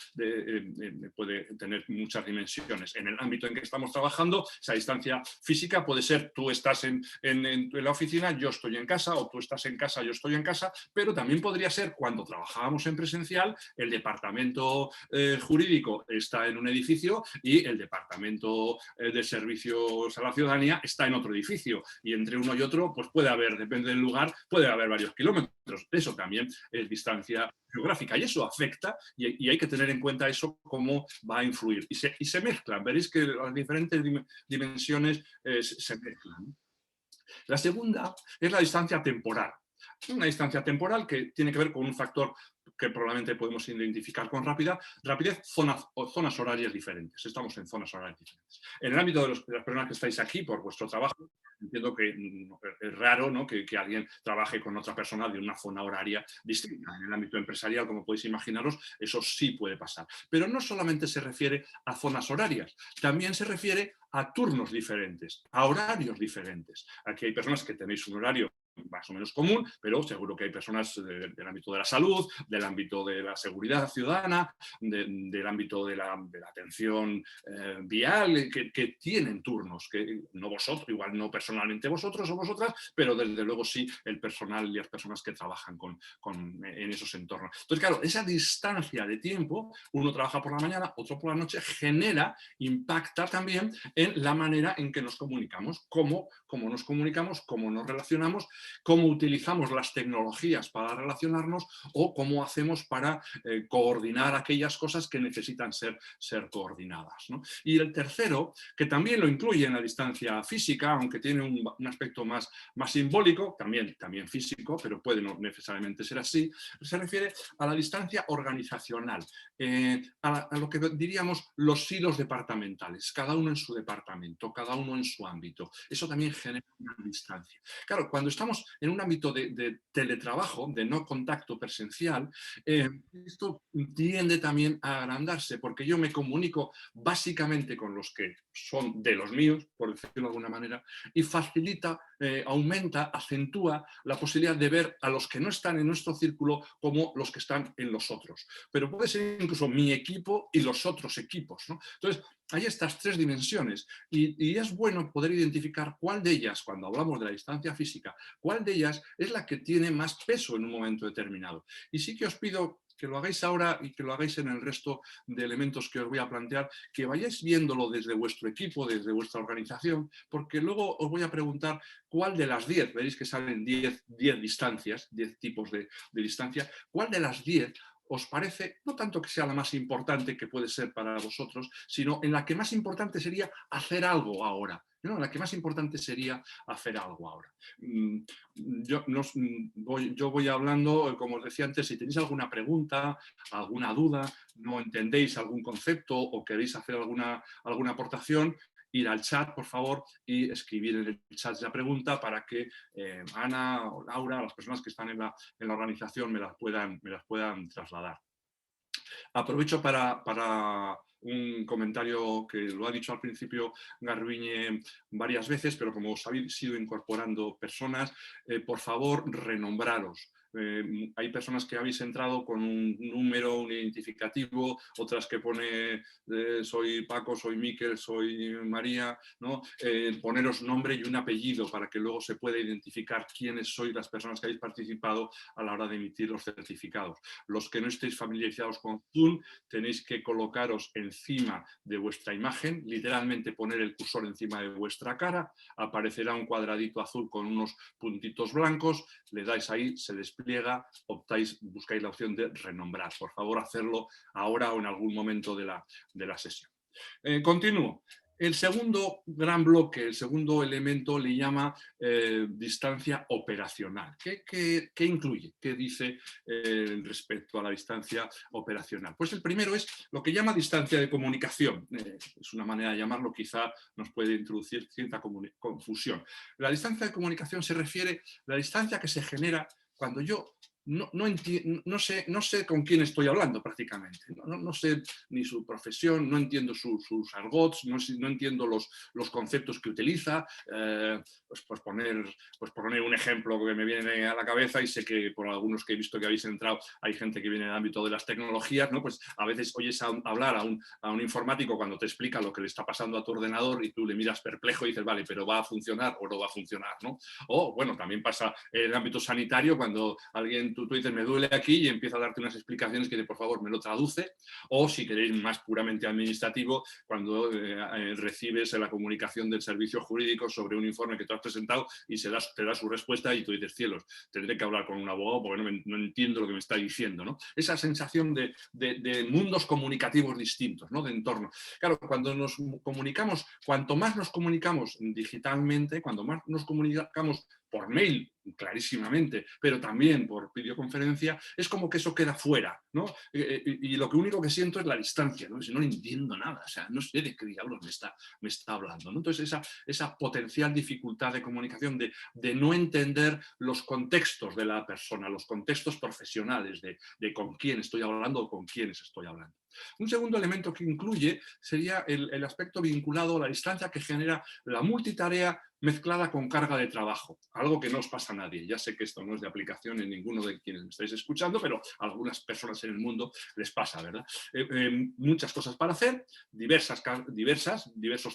puede tener muchas dimensiones. En el ámbito en que estamos trabajando, esa distancia física puede ser tú estás en la oficina, yo estoy en casa, o tú estás en casa, yo estoy en casa, pero también podría ser cuando trabajábamos en presencial, el departamento jurídico está en un edificio y el departamento de servicios a la ciudadanía está en otro edificio, y entre uno y otro pues puede haber, depende del lugar, puede haber varios kilómetros. Eso también es distancia geográfica y eso afecta y hay que tener en cuenta eso, cómo va a influir. Y se mezclan, veréis que las diferentes dimensiones se mezclan. La segunda es la distancia temporal. Una distancia temporal que tiene que ver con un factor que probablemente podemos identificar con rapidez, zonas horarias diferentes. Estamos en zonas horarias diferentes. En el ámbito de las personas que estáis aquí por vuestro trabajo, entiendo que es raro, ¿no? que alguien trabaje con otra persona de una zona horaria distinta. En el ámbito empresarial, como podéis imaginaros, eso sí puede pasar. Pero no solamente se refiere a zonas horarias, también se refiere a turnos diferentes, a horarios diferentes. Aquí hay personas que tenéis un horario más o menos común, pero seguro que hay personas del ámbito de la salud, del ámbito de la seguridad ciudadana, del ámbito de la atención vial, que tienen turnos, que no vosotros, igual no personalmente vosotros o vosotras, pero desde luego sí el personal y las personas que trabajan en esos entornos. Entonces, claro, esa distancia de tiempo, uno trabaja por la mañana, otro por la noche, impacta también en la manera en que nos comunicamos, cómo nos comunicamos, cómo nos relacionamos, cómo utilizamos las tecnologías para relacionarnos o cómo hacemos para coordinar aquellas cosas que necesitan ser coordinadas, ¿no? Y el tercero, que también lo incluye en la distancia física, aunque tiene un aspecto más simbólico, también físico, pero puede no necesariamente ser así, se refiere a la distancia organizacional, a lo que diríamos los silos departamentales, cada uno en su departamento, cada uno en su ámbito. Eso también genera una distancia. Claro, cuando estamos en un ámbito de teletrabajo, de no contacto presencial, esto tiende también a agrandarse, porque yo me comunico básicamente con los que son de los míos, por decirlo de alguna manera, y facilita, aumenta, acentúa la posibilidad de ver a los que no están en nuestro círculo como los que están en los otros. Pero puede ser incluso mi equipo y los otros equipos, ¿no? Entonces, hay estas tres dimensiones y es bueno poder identificar cuál de ellas, cuando hablamos de la distancia física, cuál de ellas es la que tiene más peso en un momento determinado. Y sí que os pido que lo hagáis ahora y que lo hagáis en el resto de elementos que os voy a plantear, que vayáis viéndolo desde vuestro equipo, desde vuestra organización, porque luego os voy a preguntar cuál de las 10, veréis que salen 10 distancias, 10 tipos de distancia, cuál de las 10 os parece, no tanto que sea la más importante que puede ser para vosotros, sino en la que más importante sería hacer algo ahora. ¿No? La que más importante sería hacer algo ahora. Yo voy hablando, como os decía antes, si tenéis alguna pregunta, alguna duda, no entendéis algún concepto o queréis hacer alguna aportación, ir al chat, por favor, y escribir en el chat la pregunta para que Ana o Laura, las personas que están en la organización, me las puedan trasladar. Aprovecho para un comentario que lo ha dicho al principio Garbiñe varias veces, pero como os habéis ido incorporando personas, por favor, renombraros. Hay personas que habéis entrado con un número, un identificativo, otras que pone soy Paco, soy Miquel, soy María, ¿no? Poneros nombre y un apellido para que luego se pueda identificar quiénes sois las personas que habéis participado a la hora de emitir los certificados. Los que no estéis familiarizados con Zoom, tenéis que colocaros encima de vuestra imagen, literalmente poner el cursor encima de vuestra cara, aparecerá un cuadradito azul con unos puntitos blancos, le dais ahí, se despliega, buscáis la opción de renombrar. Por favor, hacerlo ahora o en algún momento de la sesión. Continúo. El segundo gran bloque, el segundo elemento le llama distancia operacional. ¿Qué incluye? ¿Qué dice respecto a la distancia operacional? Pues el primero es lo que llama distancia de comunicación. Es una manera de llamarlo, quizá nos puede introducir cierta confusión. La distancia de comunicación se refiere a la distancia que se genera cuando yo no sé con quién estoy hablando prácticamente, no sé ni su profesión, no entiendo sus argots, no entiendo los conceptos que utiliza, pues poner un ejemplo que me viene a la cabeza y sé que por algunos que he visto que habéis entrado hay gente que viene del ámbito de las tecnologías, ¿no? Pues a veces oyes hablar a un informático cuando te explica lo que le está pasando a tu ordenador y tú le miras perplejo y dices, vale, pero ¿va a funcionar o no va a funcionar? ¿No? O bueno, también pasa en el ámbito sanitario cuando alguien tú dices, me duele aquí y empieza a darte unas explicaciones que por favor me lo traduce, o si queréis más puramente administrativo, cuando recibes la comunicación del servicio jurídico sobre un informe que tú has presentado y te da su respuesta y tú dices, cielos, tendré que hablar con un abogado porque no entiendo lo que me está diciendo, ¿no? Esa sensación de mundos comunicativos distintos, ¿no? De entorno. Claro, cuando nos comunicamos, cuanto más nos comunicamos digitalmente, cuanto más nos comunicamos por mail, clarísimamente, pero también por videoconferencia, es como que eso queda fuera, ¿no? Y lo único que siento es la distancia, ¿no? Si no entiendo nada, o sea, no sé de qué diablos me está hablando, ¿no? Entonces, esa potencial dificultad de comunicación, de no entender los contextos de la persona, los contextos profesionales de con quién estoy hablando o con quiénes estoy hablando. Un segundo elemento que incluye sería el aspecto vinculado a la distancia que genera la multitarea mezclada con carga de trabajo, algo que no os pasa a nadie. Ya sé que esto no es de aplicación en ninguno de quienes me estáis escuchando, pero a algunas personas en el mundo les pasa, ¿verdad? Muchas cosas para hacer, diversos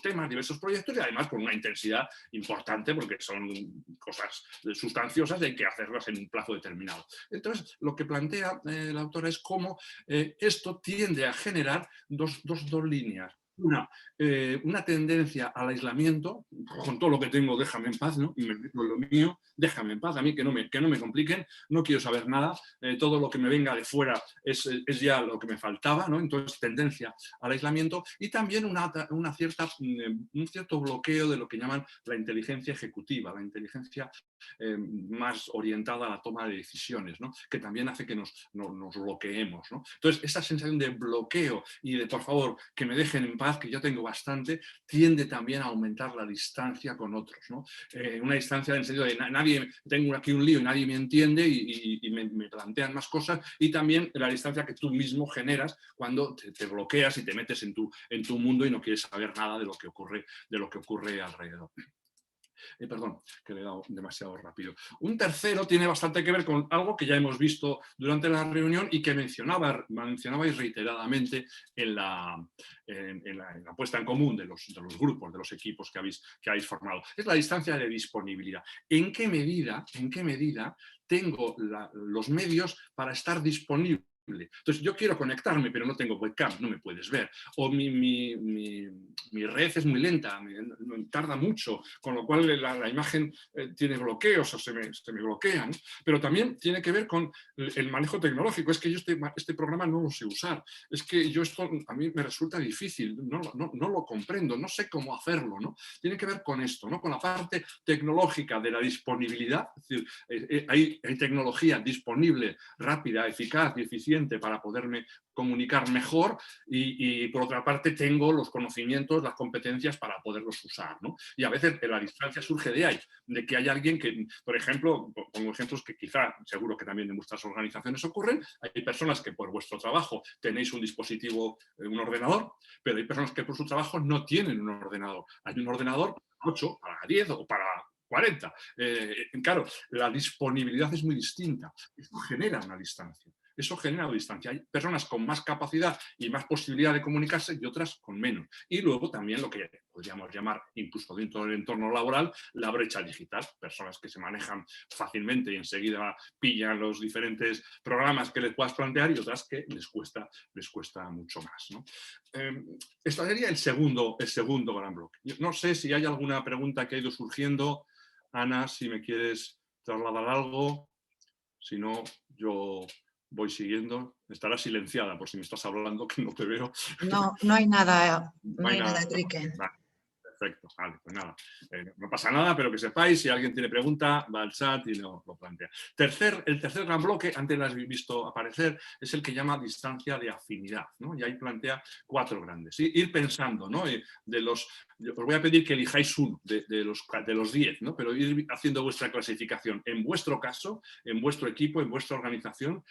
temas, diversos proyectos y además con una intensidad importante porque son cosas sustanciosas y hay que hacerlas en un plazo determinado. Entonces, lo que plantea la autora es cómo esto tiende a generar dos líneas. Una tendencia al aislamiento, con todo lo que tengo, déjame en paz, ¿no? Y me meto en lo mío, déjame en paz, a mí que no me compliquen, no quiero saber nada, todo lo que me venga de fuera es ya lo que me faltaba, ¿no? Entonces, tendencia al aislamiento y también un cierto bloqueo de lo que llaman la inteligencia ejecutiva, la inteligencia más orientada a la toma de decisiones, ¿no? Que también hace que nos bloqueemos, ¿no? Entonces, esa sensación de bloqueo y de, por favor, que me dejen en paz, que yo tengo bastante, tiende también a aumentar la distancia con otros, ¿no? Una distancia en el sentido de tengo aquí un lío y nadie me entiende y me plantean más cosas, y también la distancia que tú mismo generas cuando te bloqueas y te metes en tu mundo y no quieres saber nada de lo que ocurre alrededor. Perdón, que le he dado demasiado rápido. Un tercero tiene bastante que ver con algo que ya hemos visto durante la reunión y que mencionabais reiteradamente en la puesta en común de los grupos, de los equipos que habéis formado. Es la distancia de disponibilidad. ¿En qué medida tengo los medios para estar disponible? Entonces yo quiero conectarme, pero no tengo webcam, no me puedes ver. O mi red es muy lenta, tarda mucho, con lo cual la imagen tiene bloqueos o se me bloquean. Pero también tiene que ver con el manejo tecnológico. Es que yo este programa no lo sé usar. Es que esto a mí me resulta difícil, no lo comprendo, no sé cómo hacerlo, ¿no? Tiene que ver con esto, ¿no? Con la parte tecnológica de la disponibilidad. Es decir, hay tecnología disponible, rápida, eficaz y eficiente para poderme comunicar mejor y por otra parte tengo los conocimientos, las competencias para poderlos usar, ¿no? Y a veces la distancia surge de ahí, de que hay alguien que, por ejemplo, pongo ejemplos que quizá, seguro que también en vuestras organizaciones ocurren, hay personas que por vuestro trabajo tenéis un dispositivo, un ordenador, pero hay personas que por su trabajo no tienen un ordenador. Hay un ordenador para 8, para 10 o para 40. Claro, la disponibilidad es muy distinta. Esto genera una distancia. Eso genera una distancia. Hay personas con más capacidad y más posibilidad de comunicarse y otras con menos. Y luego también lo que podríamos llamar, incluso dentro del entorno laboral, la brecha digital. Personas que se manejan fácilmente y enseguida pillan los diferentes programas que les puedas plantear y otras que les cuesta mucho más, ¿no? Esto sería el segundo gran bloque. No sé si hay alguna pregunta que ha ido surgiendo. Ana, si me quieres trasladar algo. Si no, yo voy siguiendo. Estará silenciada por si me estás hablando, que no te veo. No hay nada, Trique. Vale, perfecto, vale, pues nada. No pasa nada, pero que sepáis, si alguien tiene pregunta, va al chat y lo plantea. El tercer gran bloque, antes lo has visto aparecer, es el que llama distancia de afinidad, ¿no? Y ahí plantea 4 grandes. Ir pensando, ¿no? Os voy a pedir que elijáis uno de los 10, ¿no? Pero ir haciendo vuestra clasificación. En vuestro caso, en vuestro equipo, en vuestra organización,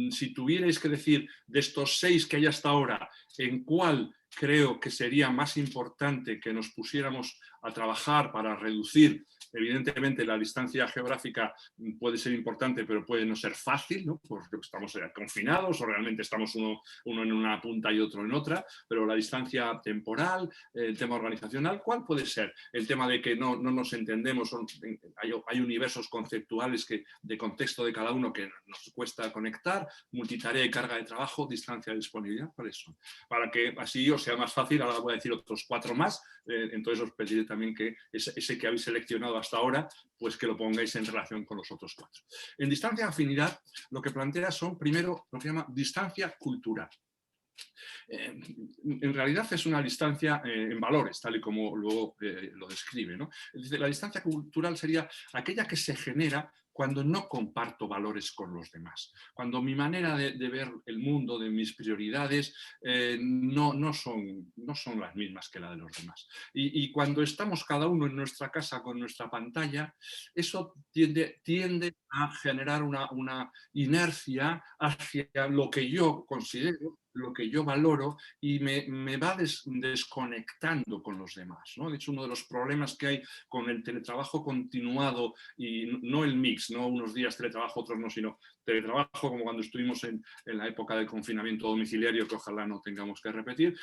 si tuvierais que decir de estos 6 que hay hasta ahora, ¿en cuál creo que sería más importante que nos pusiéramos a trabajar para reducir? Evidentemente la distancia geográfica puede ser importante, pero puede no ser fácil, ¿no? Porque estamos confinados o realmente estamos uno en una punta y otro en otra, pero la distancia temporal, el tema organizacional, ¿cuál puede ser? El tema de que no nos entendemos, hay universos conceptuales de contexto de cada uno que nos cuesta conectar, multitarea y carga de trabajo, distancia de disponibilidad, por eso. Para que así os sea más fácil, ahora voy a decir otros 4 más, entonces os pediré también que ese que habéis seleccionado hasta ahora, pues que lo pongáis en relación con los otros 4. En distancia de afinidad, lo que plantea son, primero, lo que llama distancia cultural. En realidad es una distancia en valores, tal y como luego lo describe, ¿no? La distancia cultural sería aquella que se genera cuando no comparto valores con los demás, cuando mi manera de ver el mundo, de mis prioridades, no son las mismas que la de los demás. Y cuando estamos cada uno en nuestra casa con nuestra pantalla, eso tiende a generar una inercia hacia lo que yo considero, lo que yo valoro, y me va desconectando con los demás, ¿no? De hecho, uno de los problemas que hay con el teletrabajo continuado, y no el mix, no unos días teletrabajo, otros no, sino teletrabajo como cuando estuvimos en la época del confinamiento domiciliario, que ojalá no tengamos que repetir,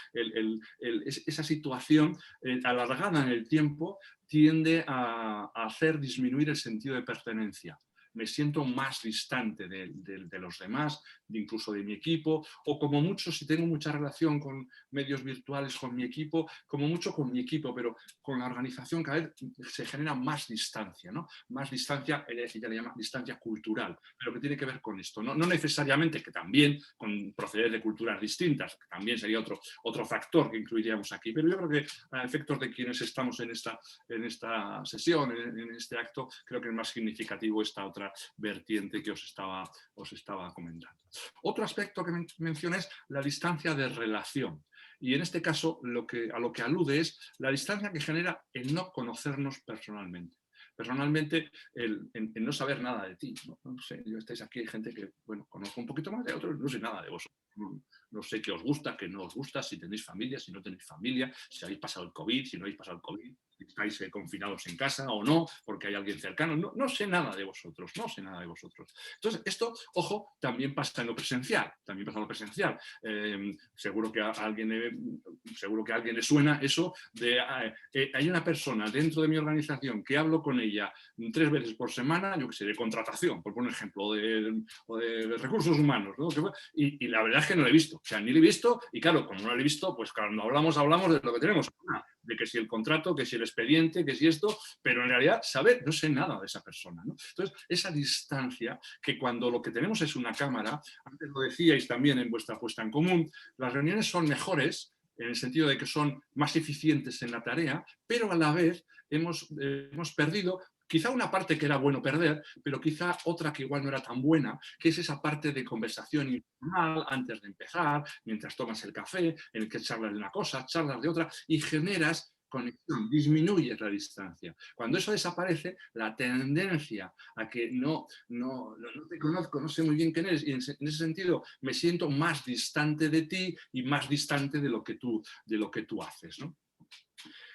esa situación alargada en el tiempo tiende a hacer disminuir el sentido de pertenencia. Me siento más distante de los demás, incluso de mi equipo, o como mucho, si tengo mucha relación con medios virtuales con mi equipo, como mucho con mi equipo, pero con la organización cada vez se genera más distancia, ¿no? Más distancia, ella le llama distancia cultural, pero que tiene que ver con esto, no necesariamente, que también con proceder de culturas distintas, que también sería otro factor que incluiríamos aquí, pero yo creo que a efectos de quienes estamos en esta sesión, en este acto, creo que es más significativo esta otra vertiente que os estaba comentando. Otro aspecto que mencioné es la distancia de relación. Y en este caso a lo que alude es la distancia que genera el no conocernos personalmente. Personalmente, el no saber nada de ti. No sé, estáis aquí, hay gente que, bueno, conozco un poquito más de otros, no sé nada de vosotros. No sé qué os gusta, qué no os gusta, si tenéis familia, si no tenéis familia, si habéis pasado el COVID, si no habéis pasado el COVID, si estáis confinados en casa o no, porque hay alguien cercano. No sé nada de vosotros, no sé nada de vosotros. Entonces, esto, ojo, también pasa en lo presencial. Seguro que a alguien le suena eso de hay una persona dentro de mi organización que hablo con ella 3 veces por semana, yo que sé, de contratación, por poner un ejemplo, o de recursos humanos, ¿no? Y la verdad es que no lo he visto, o sea, ni lo he visto, y claro, como no lo he visto, pues cuando hablamos de lo que tenemos, de que si el contrato, que si el expediente, que si esto, pero en realidad no sé nada de esa persona, ¿no? Entonces, esa distancia, que cuando lo que tenemos es una cámara, antes lo decíais también en vuestra puesta en común, las reuniones son mejores en el sentido de que son más eficientes en la tarea, pero a la vez hemos perdido quizá una parte que era bueno perder, pero quizá otra que igual no era tan buena, que es esa parte de conversación informal antes de empezar, mientras tomas el café, en el que charlas de una cosa, charlas de otra, y generas conexión, disminuyes la distancia. Cuando eso desaparece, la tendencia a que no te conozco, no sé muy bien quién eres, y en ese sentido me siento más distante de ti y más distante de lo que tú haces, ¿no?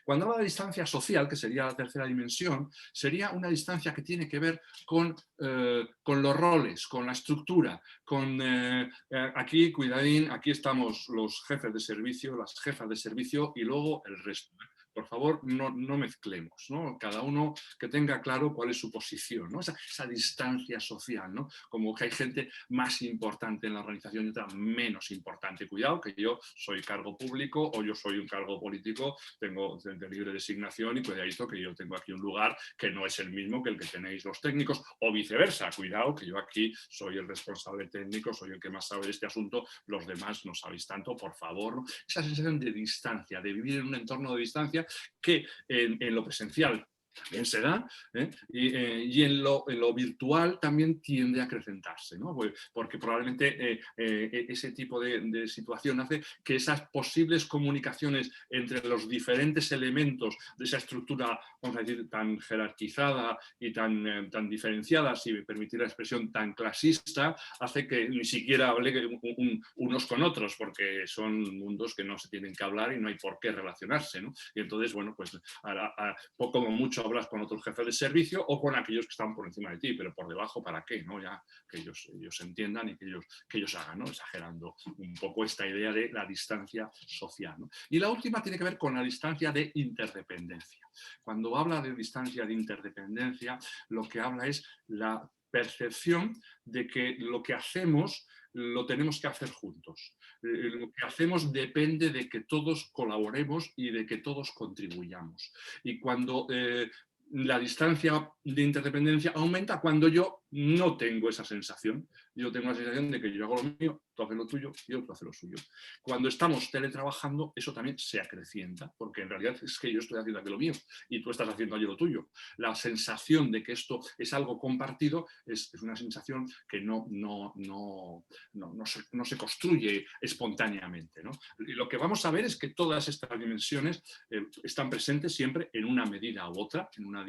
Cuando habla de distancia social, que sería la tercera dimensión, sería una distancia que tiene que ver con los roles, con la estructura, aquí, cuidadín, aquí estamos los jefes de servicio, las jefas de servicio y luego el resto. Por favor, no mezclemos, ¿no? Cada uno que tenga claro cuál es su posición, ¿no? Esa distancia social, ¿no? Como que hay gente más importante en la organización y otra menos importante. Cuidado, que yo soy cargo público o yo soy un cargo político, tengo de libre designación, y cuidadito que yo tengo aquí un lugar que no es el mismo que el que tenéis los técnicos, o viceversa. Cuidado, que yo aquí soy el responsable técnico, soy el que más sabe de este asunto, los demás no sabéis tanto, por favor, ¿no? Esa sensación de distancia, de vivir en un entorno de distancia, que en lo presencial también se da, y en lo virtual también tiende a acrecentarse, ¿no? Porque probablemente ese tipo de situación hace que esas posibles comunicaciones entre los diferentes elementos de esa estructura, vamos a decir, tan jerarquizada y tan diferenciada, si me permitís la expresión, tan clasista, hace que ni siquiera hable unos con otros, porque son mundos que no se tienen que hablar y no hay por qué relacionarse, ¿no? Y entonces, bueno, pues como mucho hablas con otros jefes de servicio o con aquellos que están por encima de ti, pero por debajo, ¿para qué? ¿No? Ya que ellos entiendan y que ellos hagan, ¿no? Exagerando un poco esta idea de la distancia social, ¿no? Y la última tiene que ver con la distancia de interdependencia. Cuando habla de distancia de interdependencia, lo que habla es la percepción de que lo que hacemos lo tenemos que hacer juntos. Lo que hacemos depende de que todos colaboremos y de que todos contribuyamos. Y cuando la distancia de interdependencia aumenta, cuando yo no tengo esa sensación. Yo tengo la sensación de que yo hago lo mío, tú haces lo tuyo y otro hace lo suyo. Cuando estamos teletrabajando, eso también se acrecienta, porque en realidad es que yo estoy haciendo aquí lo mío y tú estás haciendo allí lo tuyo. La sensación de que esto es algo compartido es una sensación que no se construye espontáneamente, ¿no? Y lo que vamos a ver es que todas estas dimensiones están presentes siempre en una medida u otra, en una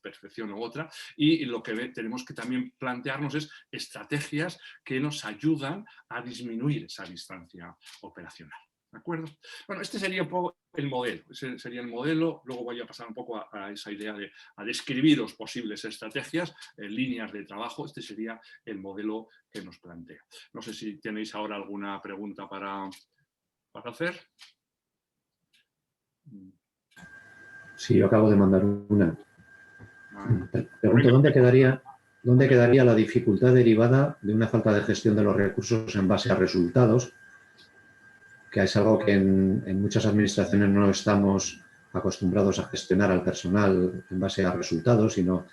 percepción u otra, y lo que tenemos que también plantearnos es estrategias que nos ayudan a disminuir esa distancia operacional. ¿De acuerdo? Bueno, este sería un poco el modelo. Ese sería el modelo. Luego voy a pasar un poco a esa idea de describiros posibles estrategias, líneas de trabajo. Este sería el modelo que nos plantea. No sé si tenéis ahora alguna pregunta para hacer. Sí, yo acabo de mandar una. Pregunto, ¿dónde quedaría la dificultad derivada de una falta de gestión de los recursos en base a resultados? Que es algo que en muchas administraciones no estamos acostumbrados a gestionar al personal en base a resultados, sino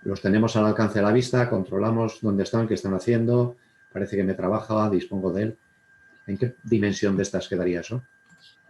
los tenemos al alcance de la vista, controlamos dónde están, qué están haciendo, parece que me trabaja, dispongo de él. ¿En qué dimensión de estas quedaría eso?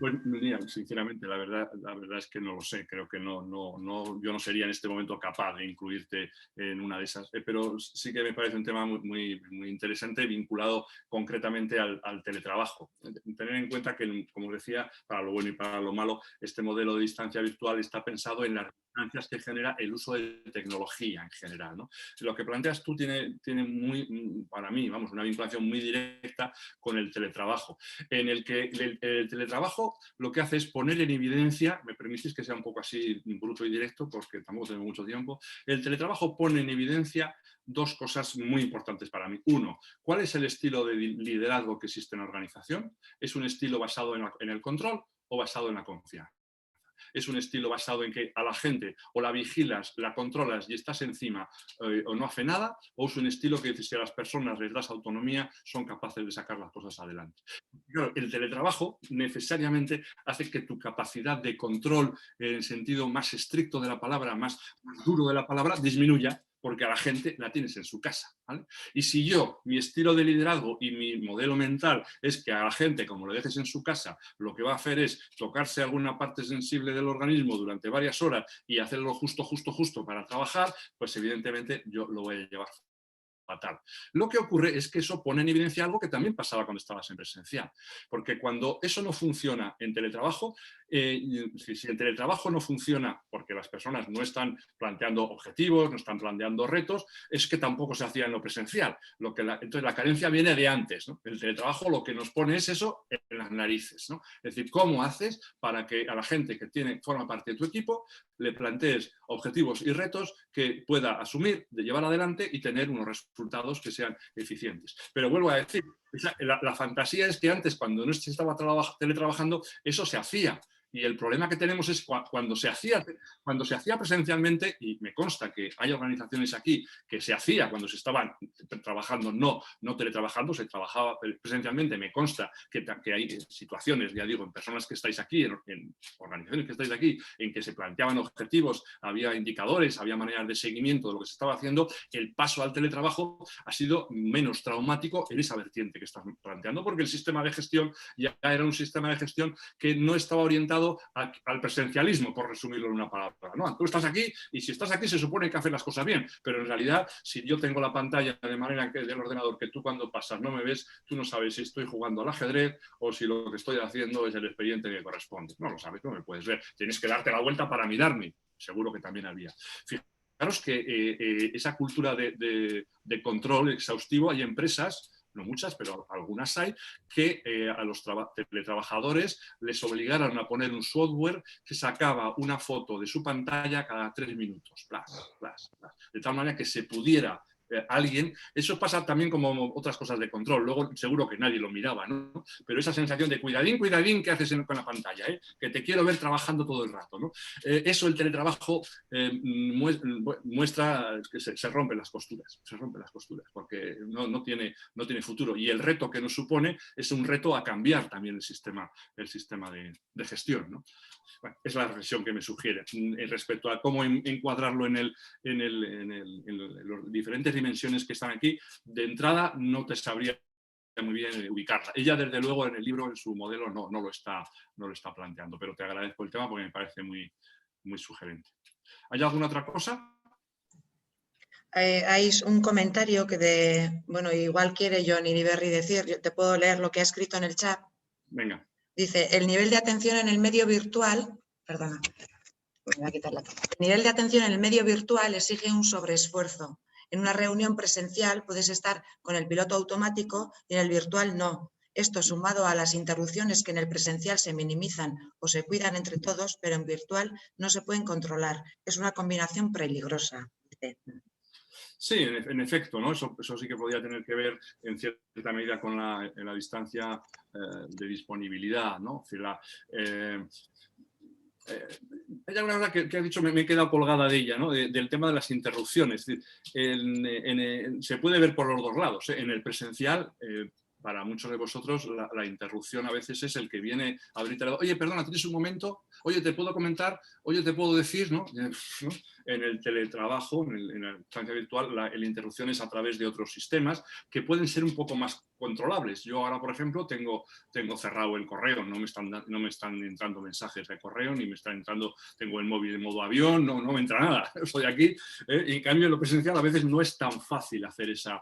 Pues mira, sinceramente, la verdad es que no lo sé. Creo que yo no sería en este momento capaz de incluirte en una de esas, pero sí que me parece un tema muy interesante vinculado concretamente al teletrabajo. Tener en cuenta que, como os decía, para lo bueno y para lo malo, este modelo de distancia virtual está pensado en las distancias que genera el uso de tecnología en general, ¿no? Lo que planteas tú tiene para mí, vamos, una vinculación muy directa con el teletrabajo, en el que el teletrabajo lo que hace es poner en evidencia, me permitís que sea un poco así bruto y directo porque tampoco tengo mucho tiempo, el teletrabajo pone en evidencia dos cosas muy importantes para mí. Uno, ¿cuál es el estilo de liderazgo que existe en la organización? ¿Es un estilo basado en el control o basado en la confianza? Es un estilo basado en que a la gente o la vigilas, la controlas y estás encima o no hace nada, o es un estilo que si a las personas les das autonomía son capaces de sacar las cosas adelante. Claro, el teletrabajo necesariamente hace que tu capacidad de control en el sentido más estricto de la palabra, más duro de la palabra, disminuya, porque a la gente la tienes en su casa, ¿vale? Y si mi estilo de liderazgo y mi modelo mental es que a la gente, como lo dejes en su casa, lo que va a hacer es tocarse alguna parte sensible del organismo durante varias horas y hacerlo justo para trabajar, pues evidentemente yo lo voy a llevar fatal. Lo que ocurre es que eso pone en evidencia algo que también pasaba cuando estabas en presencial, porque cuando eso no funciona en teletrabajo, si el teletrabajo no funciona porque las personas no están planteando objetivos, no están planteando retos, es que tampoco se hacía en lo presencial. Entonces la carencia viene de antes, ¿no? El teletrabajo lo que nos pone es eso en las narices, ¿no? Es decir, ¿cómo haces para que a la gente que forma parte de tu equipo le plantees objetivos y retos que pueda asumir, de llevar adelante y tener unos resultados que sean eficientes? Pero vuelvo a decir, la fantasía es que antes, cuando no se estaba teletrabajando, eso se hacía. Y el problema que tenemos es cuando se hacía presencialmente, y me consta que hay organizaciones aquí que se hacía cuando se estaban trabajando, no teletrabajando, se trabajaba presencialmente. Me consta que hay situaciones, ya digo, en personas que estáis aquí, en organizaciones que estáis aquí, en que se planteaban objetivos, había indicadores, había maneras de seguimiento de lo que se estaba haciendo. El paso al teletrabajo ha sido menos traumático en esa vertiente que estás planteando, porque el sistema de gestión ya era un sistema de gestión que no estaba orientado al presencialismo, por resumirlo en una palabra, ¿no? Tú estás aquí y si estás aquí se supone que haces las cosas bien, pero en realidad si yo tengo la pantalla de manera que del ordenador que tú cuando pasas no me ves, tú no sabes si estoy jugando al ajedrez o si lo que estoy haciendo es el expediente que corresponde. No lo sabes, no me puedes ver. Tienes que darte la vuelta para mirarme. Seguro que también había. Fijaros que esa cultura de control exhaustivo, hay empresas, no muchas, pero algunas hay, que a los teletrabajadores les obligaron a poner un software que sacaba una foto de su pantalla cada 3 minutos, de tal manera que se pudiera alguien. Eso pasa también como otras cosas de control. Luego seguro que nadie lo miraba, ¿no? Pero esa sensación de cuidadín, cuidadín, ¿qué haces con la pantalla? Que te quiero ver trabajando todo el rato, ¿no? Eso el teletrabajo muestra que se rompen las costuras, porque no tiene futuro. Y el reto que nos supone es un reto a cambiar también el sistema de gestión, ¿no? Bueno, es la reflexión que me sugiere respecto a cómo encuadrarlo en las diferentes dimensiones que están aquí. De entrada no te sabría muy bien ubicarla. Ella, desde luego, en el libro, en su modelo, no lo está planteando, pero te agradezco el tema porque me parece muy, muy sugerente. ¿Hay alguna otra cosa? Hay un comentario que bueno, igual quiere John Iriberri decir, yo te puedo leer lo que ha escrito en el chat. Venga. Dice, el nivel de atención en el medio virtual, perdona, voy a quitar la tapa. El nivel de atención en el medio virtual exige un sobreesfuerzo. En una reunión presencial puedes estar con el piloto automático y en el virtual no. Esto sumado a las interrupciones que en el presencial se minimizan o se cuidan entre todos, pero en virtual no se pueden controlar. Es una combinación peligrosa. Sí, en efecto, ¿no? Eso sí que podría tener que ver en cierta medida con la distancia de disponibilidad, ¿no? Es decir, hay alguna cosa que ha dicho, me he quedado colgada de ella, ¿no? Del tema de las interrupciones. Es decir, se puede ver por los dos lados. En el presencial, para muchos de vosotros, la interrupción a veces es el que viene a abrirte la... Oye, perdona, ¿tienes un momento? Oye, ¿te puedo comentar? Oye, ¿te puedo decir? ¿No? En el teletrabajo, en la distancia virtual, la interrupción es a través de otros sistemas que pueden ser un poco más controlables. Yo ahora, por ejemplo, tengo cerrado el correo, no me están entrando mensajes de correo, ni me están entrando, tengo el móvil en modo avión, no me entra nada, estoy aquí. Y en cambio, en lo presencial a veces no es tan fácil hacer esa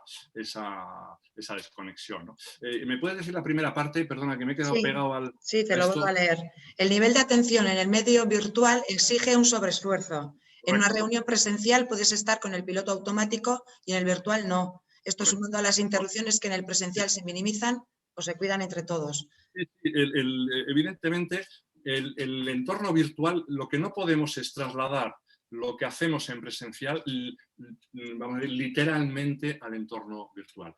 desconexión, ¿no? ¿Me puedes decir la primera parte? Perdona, que me he quedado pegado al... Sí, te lo vuelvo a leer. El nivel de atención en el medio virtual exige un sobreesfuerzo. En una reunión presencial puedes estar con el piloto automático y en el virtual no. Esto sumando a las interrupciones que en el presencial se minimizan o se cuidan entre todos. Evidentemente, el entorno virtual, lo que no podemos es trasladar lo que hacemos en presencial, vamos a decir, literalmente al entorno virtual.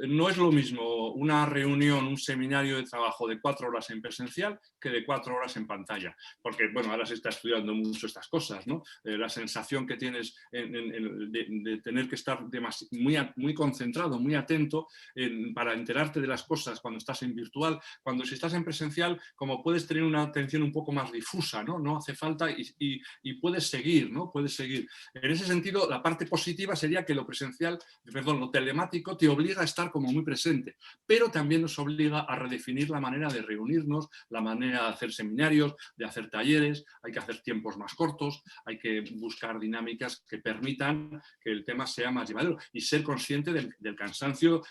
No es lo mismo una reunión, un seminario de trabajo de 4 horas en presencial que de 4 horas en pantalla. Porque, bueno, ahora se está estudiando mucho estas cosas, ¿no? La sensación que tienes de tener que estar muy concentrado, muy atento para enterarte de las cosas cuando estás en virtual. Cuando si estás en presencial, como puedes tener una atención un poco más difusa, ¿no? No hace falta y puedes seguir, ¿no? Puedes seguir. En ese sentido, la parte positiva sería que lo telemático te obliga a estar como muy presente, pero también nos obliga a redefinir la manera de reunirnos, la manera de hacer seminarios, de hacer talleres. Hay que hacer tiempos más cortos, hay que buscar dinámicas que permitan que el tema sea más llevadero y ser consciente del cansancio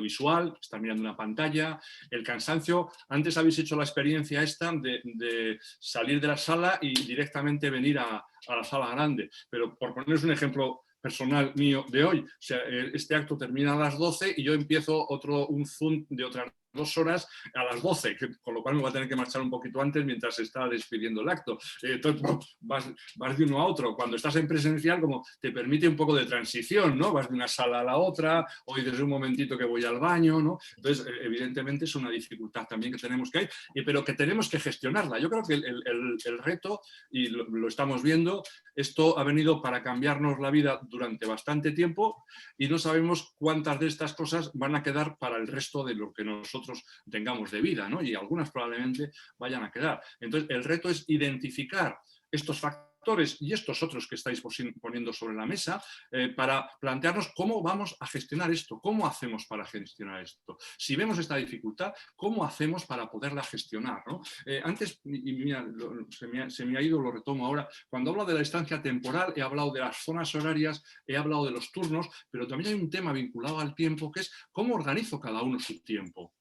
visual, estar mirando una pantalla, el cansancio. Antes habéis hecho la experiencia esta de salir de la sala y directamente venir a la sala grande, pero por poneros un ejemplo personal mío de hoy, o sea, este acto termina a las 12 y yo empiezo un Zoom de otras 2 horas a las 12, con lo cual me voy a tener que marchar un poquito antes mientras se está despidiendo el acto. Entonces vas de uno a otro. Cuando estás en presencial, como te permite un poco de transición, ¿no? Vas de una sala a la otra, o dices un momentito que voy al baño, ¿no? Entonces, evidentemente es una dificultad también que tenemos que hay, pero que tenemos que gestionarla. Yo creo que el reto, y lo estamos viendo, esto ha venido para cambiarnos la vida durante bastante tiempo y no sabemos cuántas de estas cosas van a quedar para el resto de lo que nosotros tengamos de vida, ¿no? Y algunas probablemente vayan a quedar. Entonces, el reto es identificar estos factores y estos otros que estáis poniendo sobre la mesa para plantearnos cómo vamos a gestionar esto, cómo hacemos para gestionar esto. Si vemos esta dificultad, ¿cómo hacemos para poderla gestionar, ¿no? Antes, y mira, se me ha ido, lo retomo ahora, cuando hablo de la distancia temporal, he hablado de las zonas horarias, he hablado de los turnos, pero también hay un tema vinculado al tiempo que es cómo organizo cada uno su tiempo.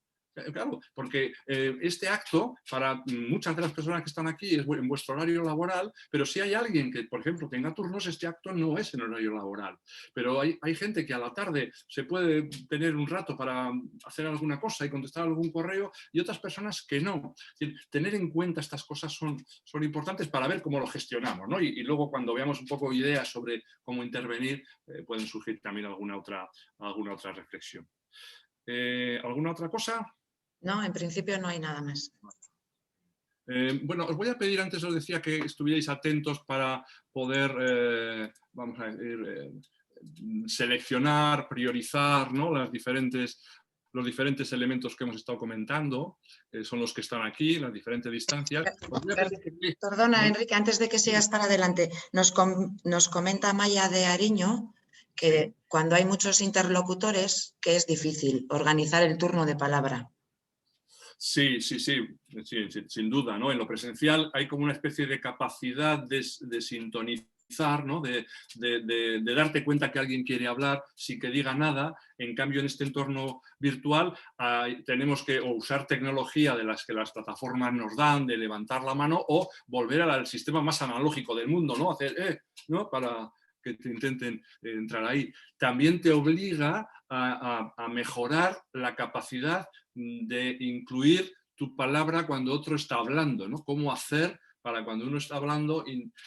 Claro, porque este acto, para muchas de las personas que están aquí, es en vuestro horario laboral, pero si hay alguien que, por ejemplo, tenga turnos, este acto no es en horario laboral. Pero hay gente que a la tarde se puede tener un rato para hacer alguna cosa y contestar algún correo, y otras personas que no. Es decir, tener en cuenta estas cosas son importantes para ver cómo lo gestionamos, ¿no? Y luego, cuando veamos un poco ideas sobre cómo intervenir, pueden surgir también alguna otra reflexión. ¿Alguna otra cosa? No, en principio no hay nada más. Bueno, os voy a pedir, antes os decía que estuvierais atentos para poder, vamos a decir, seleccionar, priorizar, ¿no? los diferentes elementos que hemos estado comentando, son los que están aquí, las diferentes distancias. Perdona, Enrique, antes de que sigas para adelante, nos comenta Maya de Ariño que cuando hay muchos interlocutores, que es difícil organizar el turno de palabra. Sí, sin duda, ¿no? En lo presencial hay como una especie de capacidad de sintonizar, ¿no? de darte cuenta que alguien quiere hablar sin que diga nada. En cambio, en este entorno virtual tenemos que usar tecnología de las que las plataformas nos dan, de levantar la mano o volver al sistema más analógico del mundo, ¿no? Hacer, ¿no? Para que te intenten entrar ahí. También te obliga a mejorar la capacidad de incluir tu palabra cuando otro está hablando, ¿no? Cómo hacer para cuando uno está hablando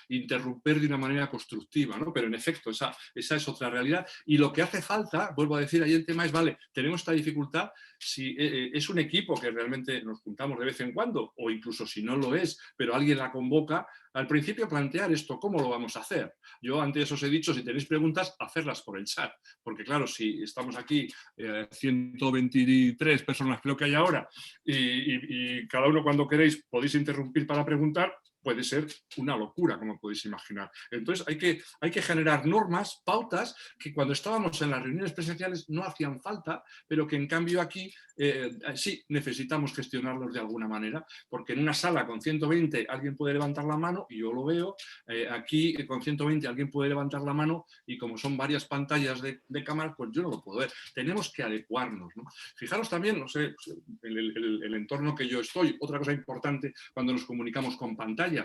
interrumpir de una manera constructiva, ¿no? Pero en efecto, esa es otra realidad. Y lo que hace falta, vuelvo a decir, ahí el tema es, vale, tenemos esta dificultad, si es un equipo que realmente nos juntamos de vez en cuando, o incluso si no lo es, pero alguien la convoca, al principio plantear esto, ¿cómo lo vamos a hacer? Yo antes os he dicho, si tenéis preguntas, hacerlas por el chat, porque claro, si estamos aquí 123 personas creo que hay ahora, y cada uno cuando queréis podéis interrumpir para preguntar, puede ser una locura, como podéis imaginar. Entonces hay que generar normas, pautas, que cuando estábamos en las reuniones presenciales no hacían falta, pero que en cambio aquí sí necesitamos gestionarlos de alguna manera, porque en una sala con 120 alguien puede levantar la mano, y yo lo veo, aquí con 120 alguien puede levantar la mano, y como son varias pantallas de cámara, pues yo no lo puedo ver. Tenemos que adecuarnos, ¿no? Fijaros también, no sé, el entorno que yo estoy, otra cosa importante cuando nos comunicamos con pantallas.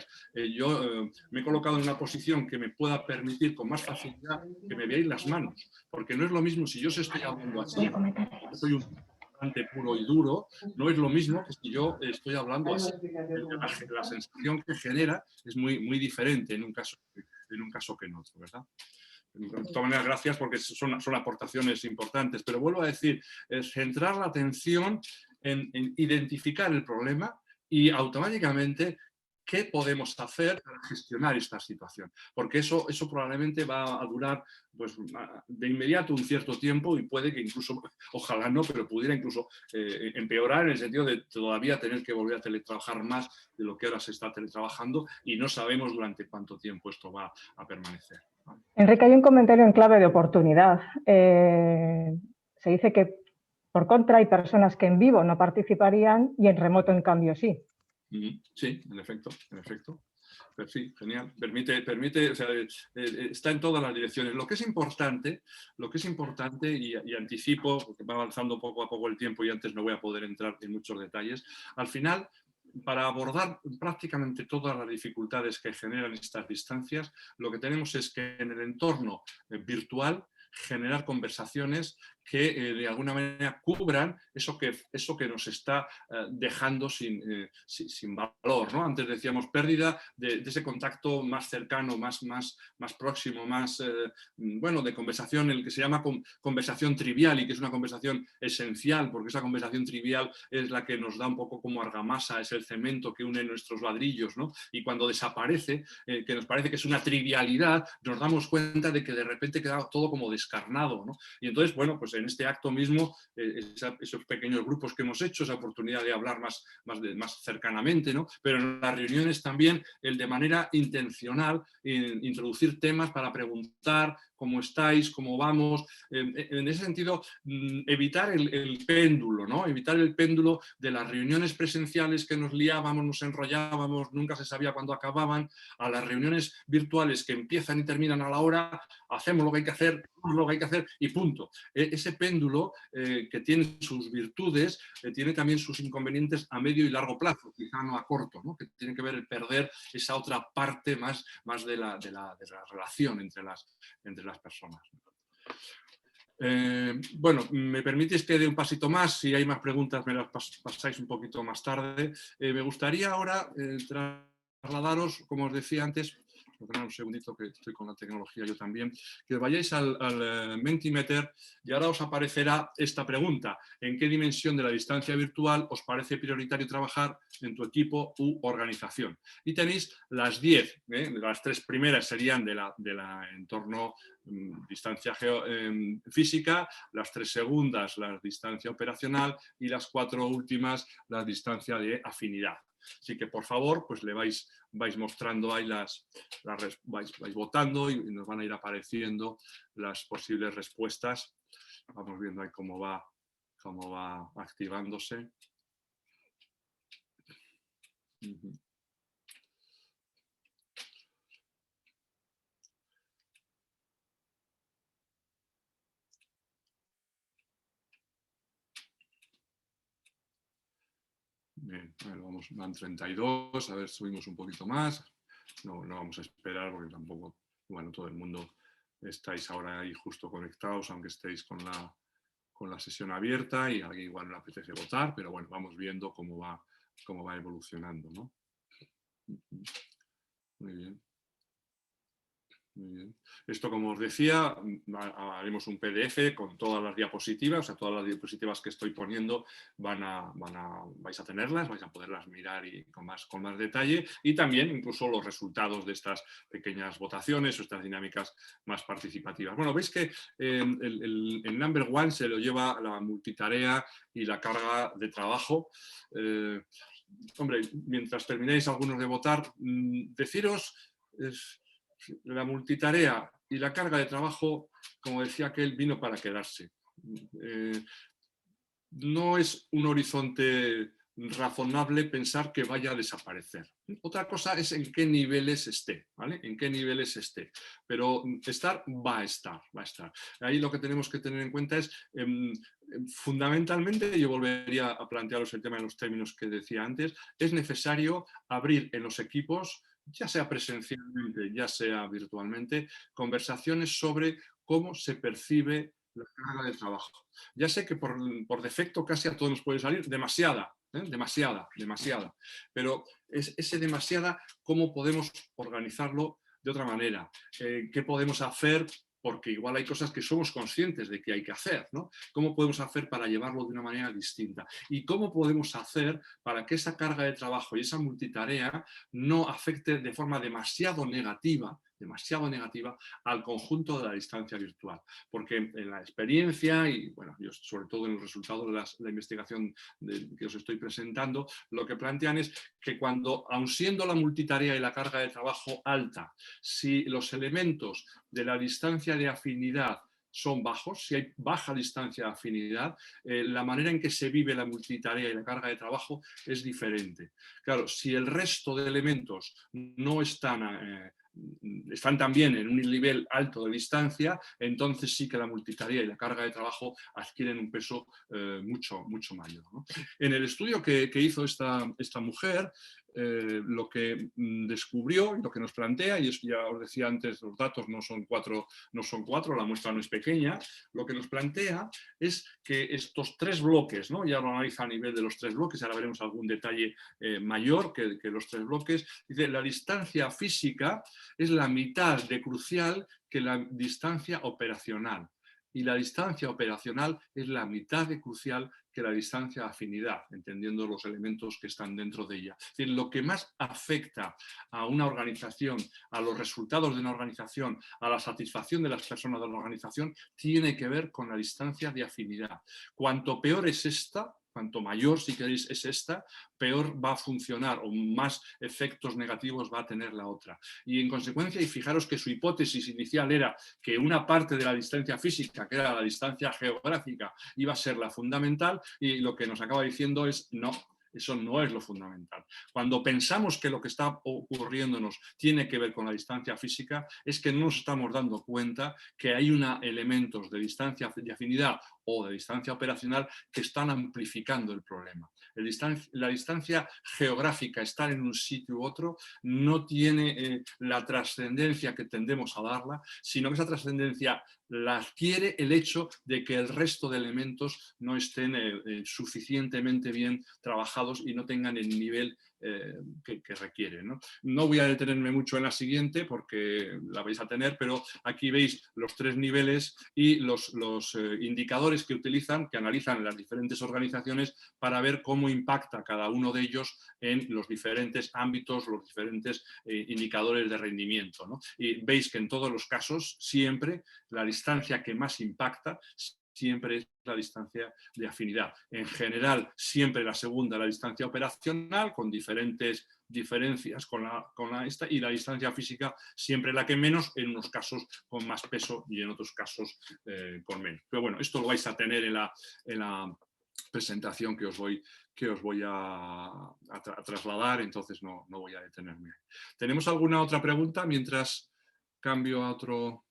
Yo me he colocado en una posición que me pueda permitir con más facilidad que me veáis las manos, porque no es lo mismo si yo os estoy hablando así, soy un bastante puro y duro, no es lo mismo que si yo estoy hablando así. La sensación que genera es muy diferente en un caso que en otro, ¿verdad? De todas maneras, gracias, porque son aportaciones importantes, pero vuelvo a decir, es centrar la atención en identificar el problema y automáticamente qué podemos hacer para gestionar esta situación, porque eso probablemente va a durar pues, de inmediato un cierto tiempo, y puede que incluso, ojalá no, pero pudiera incluso empeorar, en el sentido de todavía tener que volver a teletrabajar más de lo que ahora se está teletrabajando, y no sabemos durante cuánto tiempo esto va a permanecer. Enrique, hay un comentario en clave de oportunidad. Se dice que por contra hay personas que en vivo no participarían y en remoto en cambio sí. Sí, en efecto. Pero sí, genial. Permite, o sea, está en todas las direcciones. Lo que es importante, y anticipo, porque va avanzando poco a poco el tiempo y antes no voy a poder entrar en muchos detalles, al final, para abordar prácticamente todas las dificultades que generan estas distancias, lo que tenemos es que en el entorno virtual generar conversaciones que de alguna manera cubran eso que nos está dejando sin valor, ¿no? Antes decíamos pérdida de ese contacto más cercano, más próximo, más bueno, de conversación, el que se llama conversación trivial, y que es una conversación esencial, porque esa conversación trivial es la que nos da un poco como argamasa, es el cemento que une nuestros ladrillos, ¿no? Y cuando desaparece, que nos parece que es una trivialidad, nos damos cuenta de que de repente queda todo como descarnado, ¿no? Y entonces, bueno, pues en este acto mismo, esos pequeños grupos que hemos hecho, esa oportunidad de hablar más cercanamente, ¿no? Pero en las reuniones también el de manera intencional introducir temas para preguntar cómo estáis, cómo vamos. En ese sentido, evitar el péndulo, ¿no? Evitar el péndulo de las reuniones presenciales que nos liábamos, nos enrollábamos, nunca se sabía cuándo acababan, a las reuniones virtuales que empiezan y terminan a la hora, hacemos lo que hay que hacer, lo que hay que hacer y punto. Ese péndulo que tiene sus virtudes, tiene también sus inconvenientes a medio y largo plazo, quizá no a corto, ¿no? Que tiene que ver el perder esa otra parte más de la relación entre las personas. Bueno, me permitís que dé un pasito más, si hay más preguntas me las pasáis un poquito más tarde. Me gustaría ahora trasladaros, como os decía antes, un segundito que estoy con la tecnología yo también, que vayáis al Mentimeter y ahora os aparecerá esta pregunta: ¿en qué dimensión de la distancia virtual os parece prioritario trabajar en tu equipo u organización? Y tenéis las 10, las 3 primeras serían de la entorno distancia física, las 3 segundas la distancia operacional y las 4 últimas la distancia de afinidad. Así que, por favor, pues le vais mostrando ahí vais votando y nos van a ir apareciendo las posibles respuestas. Vamos viendo ahí cómo va activándose. Bien, bueno, van 32, a ver, subimos un poquito más. No vamos a esperar porque tampoco, bueno, todo el mundo estáis ahora ahí justo conectados, aunque estéis con la sesión abierta y a alguien igual no le apetece votar, pero bueno, vamos viendo cómo va evolucionando, ¿no? Muy bien. Muy bien. Esto, como os decía, haremos un PDF con todas las diapositivas, o sea, todas las diapositivas que estoy poniendo vais a tenerlas, vais a poderlas mirar y con más detalle, y también incluso los resultados de estas pequeñas votaciones o estas dinámicas más participativas. Bueno, veis que el number one se lo lleva la multitarea y la carga de trabajo. Hombre, mientras terminéis algunos de votar, deciros... La multitarea y la carga de trabajo, como decía aquel, vino para quedarse. No es un horizonte razonable pensar que vaya a desaparecer. Otra cosa es en qué niveles esté, ¿vale? En qué niveles esté. Pero va a estar. Ahí lo que tenemos que tener en cuenta es, fundamentalmente, yo volvería a plantearos el tema de los términos que decía antes, es necesario abrir en los equipos, ya sea presencialmente, ya sea virtualmente, conversaciones sobre cómo se percibe la carga de trabajo. Ya sé que por defecto casi a todos nos puede salir demasiada, pero ese demasiada, ¿cómo podemos organizarlo de otra manera? ¿Qué podemos hacer? Porque igual hay cosas que somos conscientes de que hay que hacer, ¿no? ¿Cómo podemos hacer para llevarlo de una manera distinta? ¿Y cómo podemos hacer para que esa carga de trabajo y esa multitarea no afecte de forma demasiado negativa al conjunto de la distancia virtual? Porque en la experiencia y, bueno, yo sobre todo en los resultados de la investigación que os estoy presentando, lo que plantean es que cuando, aun siendo la multitarea y la carga de trabajo alta, si los elementos de la distancia de afinidad son bajos, si hay baja distancia de afinidad, la manera en que se vive la multitarea y la carga de trabajo es diferente. Claro, si el resto de elementos no están también en un nivel alto de distancia, entonces sí que la multitarea y la carga de trabajo adquieren un peso mucho mayor, ¿no? En el estudio que hizo esta mujer, lo que descubrió y lo que nos plantea, y eso ya os decía antes, los datos no son cuatro, la muestra no es pequeña, lo que nos plantea es que estos 3 bloques, ¿no? Ya lo analiza a nivel de los 3 bloques, ahora veremos algún detalle mayor que los 3 bloques, dice, la distancia física es la mitad de crucial que la distancia operacional. Y la distancia operacional es la mitad de crucial que la distancia de afinidad, entendiendo los elementos que están dentro de ella. Es decir, lo que más afecta a una organización, a los resultados de una organización, a la satisfacción de las personas de la organización, tiene que ver con la distancia de afinidad. Cuanto peor es esta, cuanto mayor, si queréis, es esta, peor va a funcionar o más efectos negativos va a tener la otra. Y en consecuencia, y fijaros que su hipótesis inicial era que una parte de la distancia física, que era la distancia geográfica, iba a ser la fundamental, y lo que nos acaba diciendo es no. Eso no es lo fundamental. Cuando pensamos que lo que está ocurriéndonos tiene que ver con la distancia física, es que no nos estamos dando cuenta que hay elementos de distancia de afinidad o de distancia operacional que están amplificando el problema. La distancia geográfica, estar en un sitio u otro, no tiene la trascendencia que tendemos a darla, sino que esa trascendencia la adquiere el hecho de que el resto de elementos no estén suficientemente bien trabajados y no tengan el nivel que requieren, ¿no? No voy a detenerme mucho en la siguiente porque la vais a tener, pero aquí veis los 3 niveles y los indicadores que utilizan, que analizan las diferentes organizaciones para ver cómo impacta cada uno de ellos en los diferentes ámbitos, los diferentes indicadores de rendimiento, ¿no? Y veis que en todos los casos siempre la distancia que más impacta siempre es la distancia de afinidad. En general, siempre la segunda, la distancia operacional, con diferentes diferencias con esta, y la distancia física siempre la que menos, en unos casos con más peso y en otros casos con menos. Pero bueno, esto lo vais a tener en la presentación que os voy a trasladar, entonces no voy a detenerme. ¿Tenemos alguna otra pregunta mientras cambio a otro?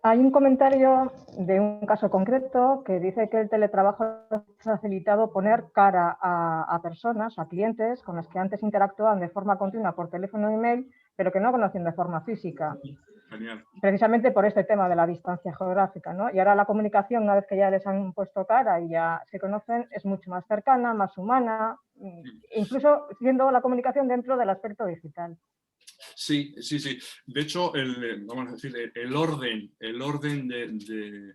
Hay un comentario de un caso concreto que dice que el teletrabajo ha facilitado poner cara a personas, a clientes con los que antes interactuaban de forma continua por teléfono e email, pero que no conocían de forma física. Genial. Precisamente por este tema de la distancia geográfica, ¿no? Y ahora la comunicación, una vez que ya les han puesto cara y ya se conocen, es mucho más cercana, más humana, incluso siendo la comunicación dentro del aspecto digital. Sí, sí, sí. De hecho, vamos a decir, el orden de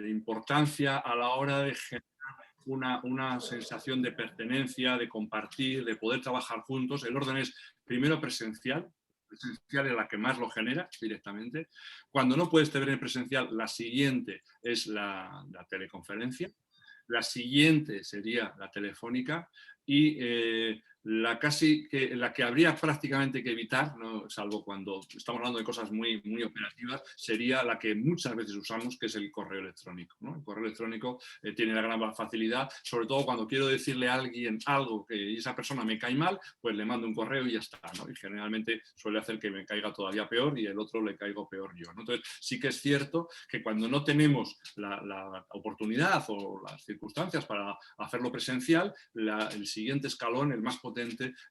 importancia a la hora de generar una sensación de pertenencia, de compartir, de poder trabajar juntos, el orden es primero presencial es la que más lo genera directamente. Cuando no puedes tener presencial, la siguiente es la teleconferencia, la siguiente sería la telefónica y la que habría prácticamente que evitar, ¿no? Salvo cuando estamos hablando de cosas muy, muy operativas, sería la que muchas veces usamos, que es el correo electrónico, ¿no? El correo electrónico tiene la gran facilidad, sobre todo cuando quiero decirle a alguien algo que esa persona me cae mal, pues le mando un correo y ya está, ¿no? Y generalmente suele hacer que me caiga todavía peor y el otro le caigo peor yo, ¿no? Entonces sí que es cierto que cuando no tenemos la oportunidad o las circunstancias para hacerlo presencial, el siguiente escalón, el más potente,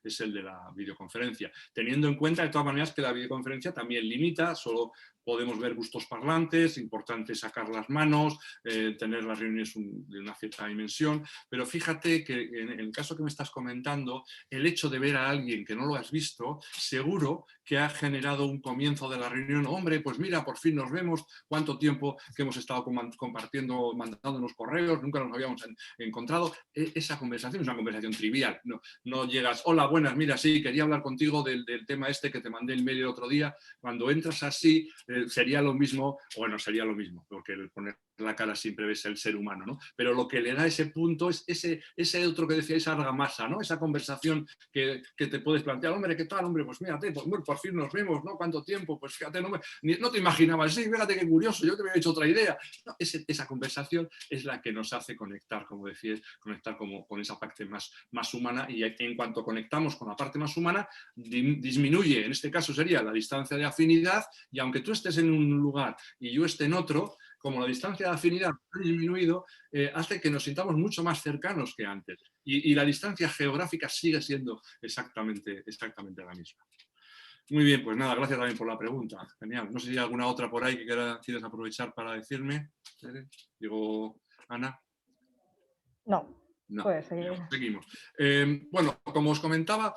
es el de la videoconferencia, teniendo en cuenta de todas maneras que la videoconferencia también limita, solo podemos ver gustos parlantes, importante sacar las manos, tener las reuniones de una cierta dimensión, pero fíjate que en el caso que me estás comentando, el hecho de ver a alguien que no lo has visto, seguro que ha generado un comienzo de la reunión. Hombre, pues mira, por fin nos vemos, cuánto tiempo que hemos estado compartiendo, mandándonos correos, nunca nos habíamos encontrado. Esa conversación es una conversación trivial, no llegas, hola, buenas, mira, sí, quería hablar contigo del tema este que te mandé el mail el otro día. Cuando entras así, sería lo mismo, bueno, sería lo mismo, porque el poner la cara siempre ves el ser humano, ¿no? Pero lo que le da ese punto es ese otro que decía, esa argamasa, ¿no? Esa conversación que te puedes plantear, hombre, ¿qué tal? Hombre, pues mírate, pues, por fin nos vemos, ¿no? ¿Cuánto tiempo? Pues fíjate, no te imaginabas, sí, fíjate qué curioso, yo te había hecho otra idea. No, esa conversación es la que nos hace conectar, como decías, conectar con esa parte más humana, y en cuanto conectamos con la parte más humana, disminuye, en este caso sería la distancia de afinidad, y aunque tú estés en un lugar y yo esté en otro, como la distancia de afinidad ha disminuido, hace que nos sintamos mucho más cercanos que antes. Y la distancia geográfica sigue siendo exactamente la misma. Muy bien, pues nada, gracias también por la pregunta. Genial. No sé si hay alguna otra por ahí que quieras aprovechar para decirme. Digo, Ana. No. No, pues seguimos. Bueno, como os comentaba,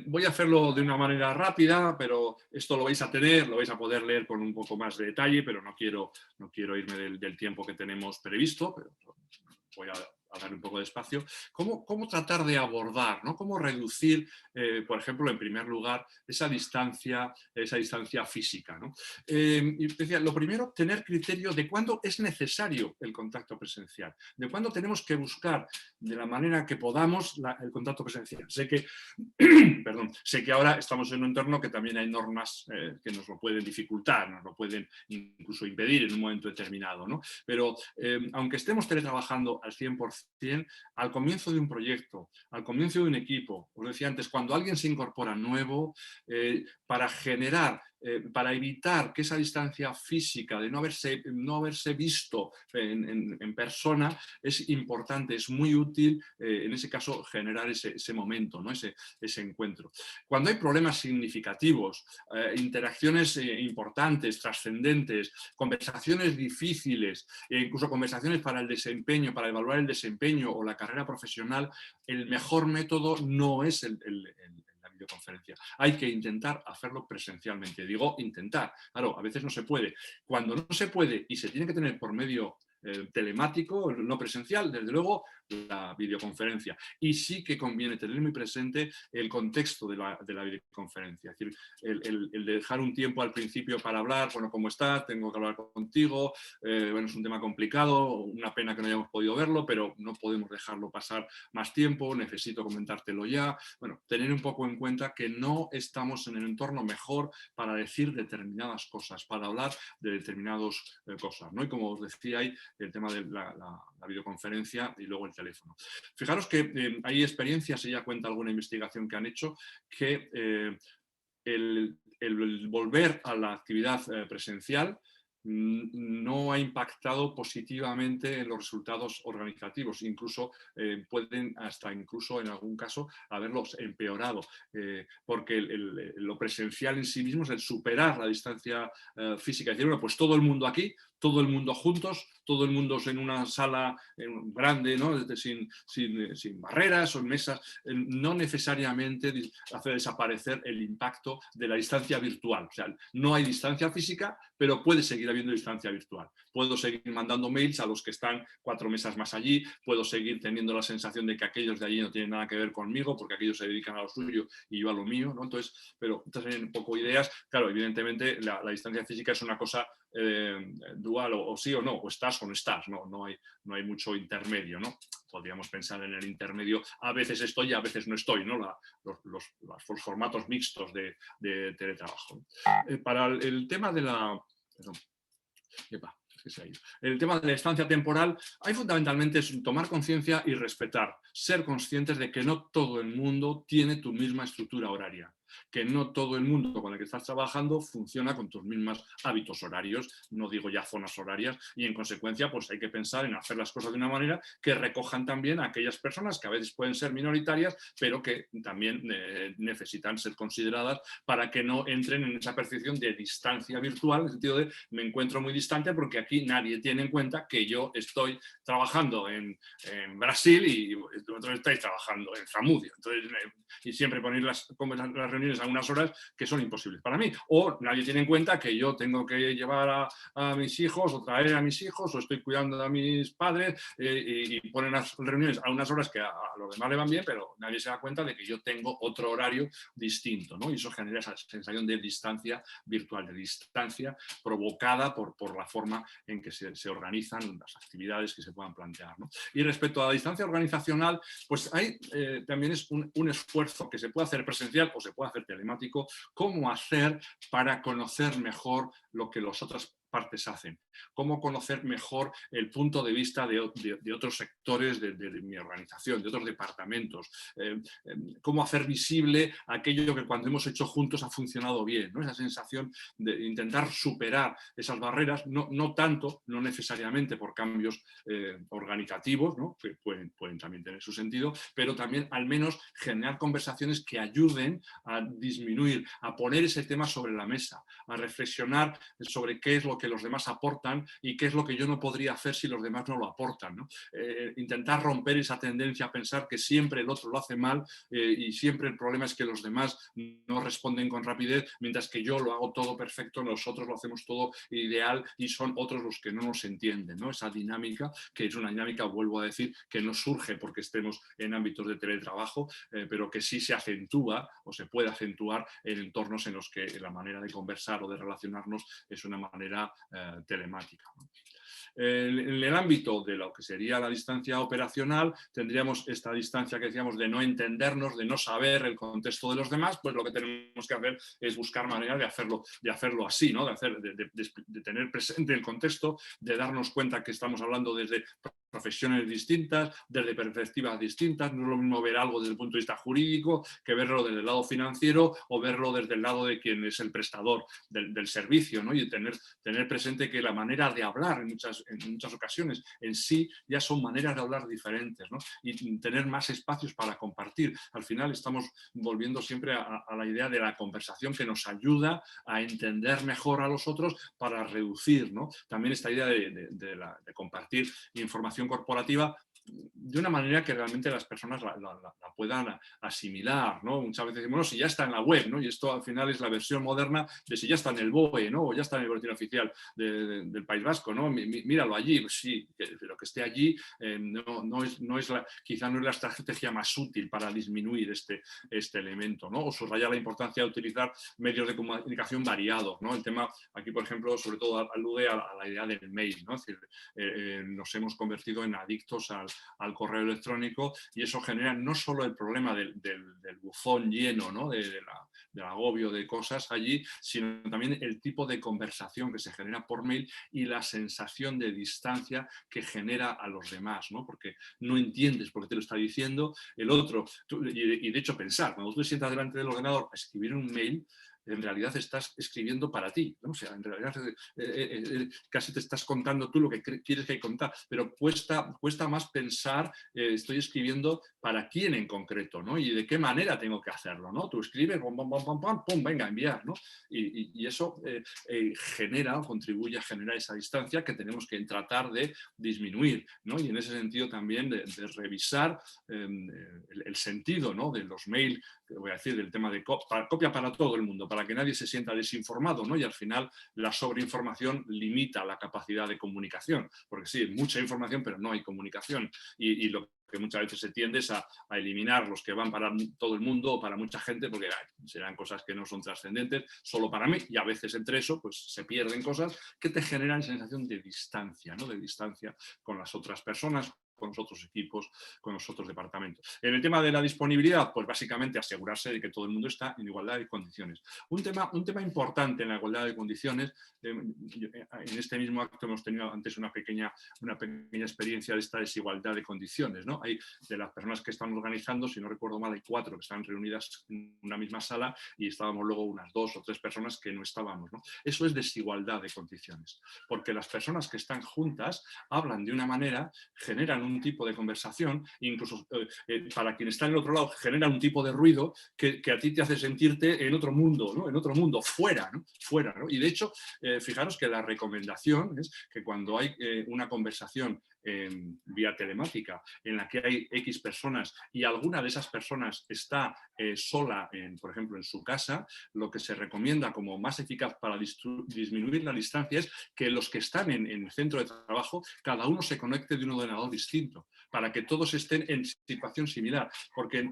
voy a hacerlo de una manera rápida, pero esto lo vais a poder leer con un poco más de detalle, pero no quiero irme del tiempo que tenemos previsto, pero voy a darle un poco de espacio, cómo tratar de abordar, ¿no? Cómo reducir, por ejemplo, en primer lugar, esa distancia física, ¿no? Y decía, lo primero, tener criterio de cuándo es necesario el contacto presencial, de cuándo tenemos que buscar de la manera que podamos el contacto presencial. Sé que, sé que ahora estamos en un entorno que también hay normas que nos lo pueden dificultar, nos lo pueden incluso impedir en un momento determinado, ¿no? Pero aunque estemos teletrabajando al 100%, al comienzo de un proyecto, al comienzo de un equipo, os decía antes, cuando alguien se incorpora nuevo, para generar, para evitar que esa distancia física de no haberse visto en persona, es importante, es muy útil en ese caso generar ese momento, ¿no? ese encuentro. Cuando hay problemas significativos, interacciones importantes, trascendentes, conversaciones difíciles, incluso conversaciones para el desempeño, para evaluar el desempeño o la carrera profesional, el mejor método no es la videoconferencia. Hay que intentar hacerlo presencialmente. Digo intentar. Claro, a veces no se puede. Cuando no se puede y se tiene que tener por medio telemático, no presencial, desde luego la videoconferencia. Y sí que conviene tener muy presente el contexto de la videoconferencia. Es decir, el dejar un tiempo al principio para hablar, bueno, ¿cómo estás? Tengo que hablar contigo, bueno, es un tema complicado, una pena que no hayamos podido verlo, pero no podemos dejarlo pasar más tiempo, necesito comentártelo ya. Bueno, tener un poco en cuenta que no estamos en el entorno mejor para decir determinadas cosas, para hablar de determinadas cosas, ¿no? Y como os decía, hay el tema de la videoconferencia y luego el teléfono. Fijaros que hay experiencias, ella cuenta alguna investigación que han hecho, que el volver a la actividad presencial no ha impactado positivamente en los resultados organizativos, incluso pueden hasta incluso en algún caso haberlos empeorado, porque lo presencial en sí mismo es el superar la distancia física, es decir, bueno, pues todo el mundo aquí, todo el mundo juntos, todo el mundo en una sala grande, ¿no? sin barreras o en mesas, no necesariamente hace desaparecer el impacto de la distancia virtual. O sea, no hay distancia física, pero puede seguir habiendo distancia virtual. Puedo seguir mandando mails a los que están 4 mesas más allí, puedo seguir teniendo la sensación de que aquellos de allí no tienen nada que ver conmigo, porque aquellos se dedican a lo suyo y yo a lo mío, ¿no? Entonces, pero estas son un poco ideas. Claro, evidentemente la distancia física es una cosa dual, o sí o no, o estás o no estás, no hay mucho intermedio, ¿no? Podríamos pensar en el intermedio, a veces estoy y a veces no estoy, ¿no? Los formatos mixtos de teletrabajo. Para el tema de la... Perdón. El tema de la estancia temporal, hay fundamentalmente es tomar conciencia y respetar, ser conscientes de que no todo el mundo tiene tu misma estructura horaria, que no todo el mundo con el que estás trabajando funciona con tus mismos hábitos horarios, no digo ya zonas horarias, y en consecuencia pues hay que pensar en hacer las cosas de una manera que recojan también a aquellas personas que a veces pueden ser minoritarias, pero que también necesitan ser consideradas para que no entren en esa percepción de distancia virtual, en el sentido de me encuentro muy distante porque aquí nadie tiene en cuenta que yo estoy trabajando en Brasil y vosotros estáis trabajando en Zamudio. Entonces, y siempre poner las reuniones a unas horas que son imposibles para mí. O nadie tiene en cuenta que yo tengo que llevar a mis hijos o traer a mis hijos o estoy cuidando a mis padres y ponen las reuniones a unas horas que a los demás le van bien, pero nadie se da cuenta de que yo tengo otro horario distinto, ¿no? Y eso genera esa sensación de distancia virtual, de distancia provocada por la forma en que se organizan las actividades que se puedan plantear, ¿no? Y respecto a la distancia organizacional, pues hay también es un esfuerzo que se puede hacer presencial o se puede hacer telemático, cómo hacer para conocer mejor lo que las otras partes hacen, cómo conocer mejor el punto de vista de otros sectores de mi organización, de otros departamentos, cómo hacer visible aquello que cuando hemos hecho juntos ha funcionado bien, ¿no? Esa sensación de intentar superar esas barreras, no tanto, no necesariamente por cambios organizativos, ¿no? Que pueden también tener su sentido, pero también al menos generar conversaciones que ayuden a disminuir, a poner ese tema sobre la mesa, a reflexionar sobre qué es lo que que los demás aportan y qué es lo que yo no podría hacer si los demás no lo aportan, ¿no? Intentar romper esa tendencia a pensar que siempre el otro lo hace mal y siempre el problema es que los demás no responden con rapidez, mientras que yo lo hago todo perfecto, nosotros lo hacemos todo ideal y son otros los que no nos entienden, ¿no? Esa dinámica, que es una dinámica, vuelvo a decir, que no surge porque estemos en ámbitos de teletrabajo, pero que sí se acentúa o se puede acentuar en entornos en los que la manera de conversar o de relacionarnos es una manera telemática, ¿no? En el ámbito de lo que sería la distancia operacional, tendríamos esta distancia que decíamos de no entendernos, de no saber el contexto de los demás, pues lo que tenemos que hacer es buscar maneras de hacerlo así, ¿no? De tener presente el contexto, de darnos cuenta que estamos hablando desde profesiones distintas, desde perspectivas distintas. No es lo mismo ver algo desde el punto de vista jurídico que verlo desde el lado financiero o verlo desde el lado de quien es el prestador del servicio, ¿no? Y tener presente que la manera de hablar en muchas ocasiones en sí ya son maneras de hablar diferentes, ¿no? Y tener más espacios para compartir. Al final estamos volviendo siempre a la idea de la conversación que nos ayuda a entender mejor a los otros para reducir, ¿no? También esta idea de compartir información corporativa de una manera que realmente las personas la puedan asimilar, ¿no? Muchas veces decimos, bueno, si ya está en la web, ¿no? Y esto al final es la versión moderna de si ya está en el BOE, ¿no? O ya está en el boletín oficial del País Vasco, ¿no? Míralo allí, pues sí, pero que esté allí quizá no es la estrategia más útil para disminuir este elemento, ¿no? O subrayar la importancia de utilizar medios de comunicación variados, ¿no? El tema aquí, por ejemplo, sobre todo alude a la idea del mail, ¿no? Es decir, nos hemos convertido en adictos al correo electrónico y eso genera no solo el problema del buzón lleno, ¿no? del agobio de cosas allí, sino también el tipo de conversación que se genera por mail y la sensación de distancia que genera a los demás, ¿no? Porque no entiendes por qué te lo está diciendo el otro. Y de hecho pensar, cuando tú te sientas delante del ordenador a escribir un mail, en realidad estás escribiendo para ti, ¿no? O sea, en realidad casi te estás contando tú lo que quieres que contar, pero cuesta más pensar, estoy escribiendo para quién en concreto, ¿no? Y de qué manera tengo que hacerlo, ¿no? Tú escribes, pum, pum, pum, pum, pum, venga, enviar, ¿no? Y eso genera o contribuye a generar esa distancia que tenemos que tratar de disminuir, ¿no? Y en ese sentido también de revisar el sentido, ¿no? De los mails, voy a decir, del tema de copia para todo el mundo, para que nadie se sienta desinformado, ¿no? Y al final la sobreinformación limita la capacidad de comunicación, porque sí, mucha información, pero no hay comunicación. Y lo que muchas veces se tiende es a eliminar los que van para todo el mundo o para mucha gente, porque serán cosas que no son trascendentes, solo para mí, y a veces entre eso pues se pierden cosas que te generan sensación de distancia, ¿no? De distancia con las otras personas, con los otros equipos, con los otros departamentos. En el tema de la disponibilidad, pues básicamente asegurarse de que todo el mundo está en igualdad de condiciones. Un tema importante en la igualdad de condiciones, en este mismo acto hemos tenido antes una pequeña experiencia de esta desigualdad de condiciones, ¿no? Hay de las personas que están organizando, si no recuerdo mal, hay 4 que están reunidas en una misma sala y estábamos luego unas 2 o 3 personas que no estábamos, ¿no? Eso es desigualdad de condiciones, porque las personas que están juntas hablan de una manera, generan un tipo de conversación, incluso para quien está en el otro lado genera un tipo de ruido que a ti te hace sentirte en otro mundo, ¿no? En otro mundo, fuera, ¿no? Fuera, ¿no? Y de hecho, fijaros que la recomendación es que cuando hay una conversación vía telemática en la que hay X personas y alguna de esas personas está sola, por ejemplo, en su casa, lo que se recomienda como más eficaz para disminuir la distancia es que los que están en el centro de trabajo, cada uno se conecte de un ordenador distinto, para que todos estén en situación similar, porque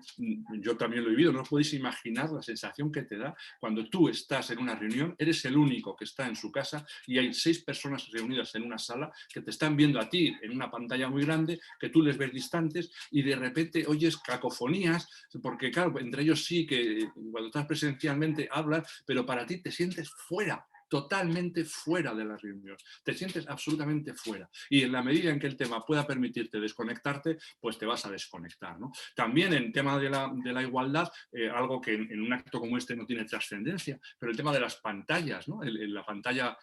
yo también lo he vivido, no os podéis imaginar la sensación que te da cuando tú estás en una reunión, eres el único que está en su casa y hay 6 personas reunidas en una sala que te están viendo a ti en una pantalla muy grande, que tú les ves distantes y de repente oyes cacofonías, porque claro, entre ellos sí que cuando estás presencialmente hablas, pero para ti te sientes fuera, totalmente fuera de la reunión, te sientes absolutamente fuera y en la medida en que el tema pueda permitirte desconectarte, pues te vas a desconectar, ¿no? También en tema de la igualdad, algo que en un acto como este no tiene trascendencia, pero el tema de las pantallas, ¿no? La pantalla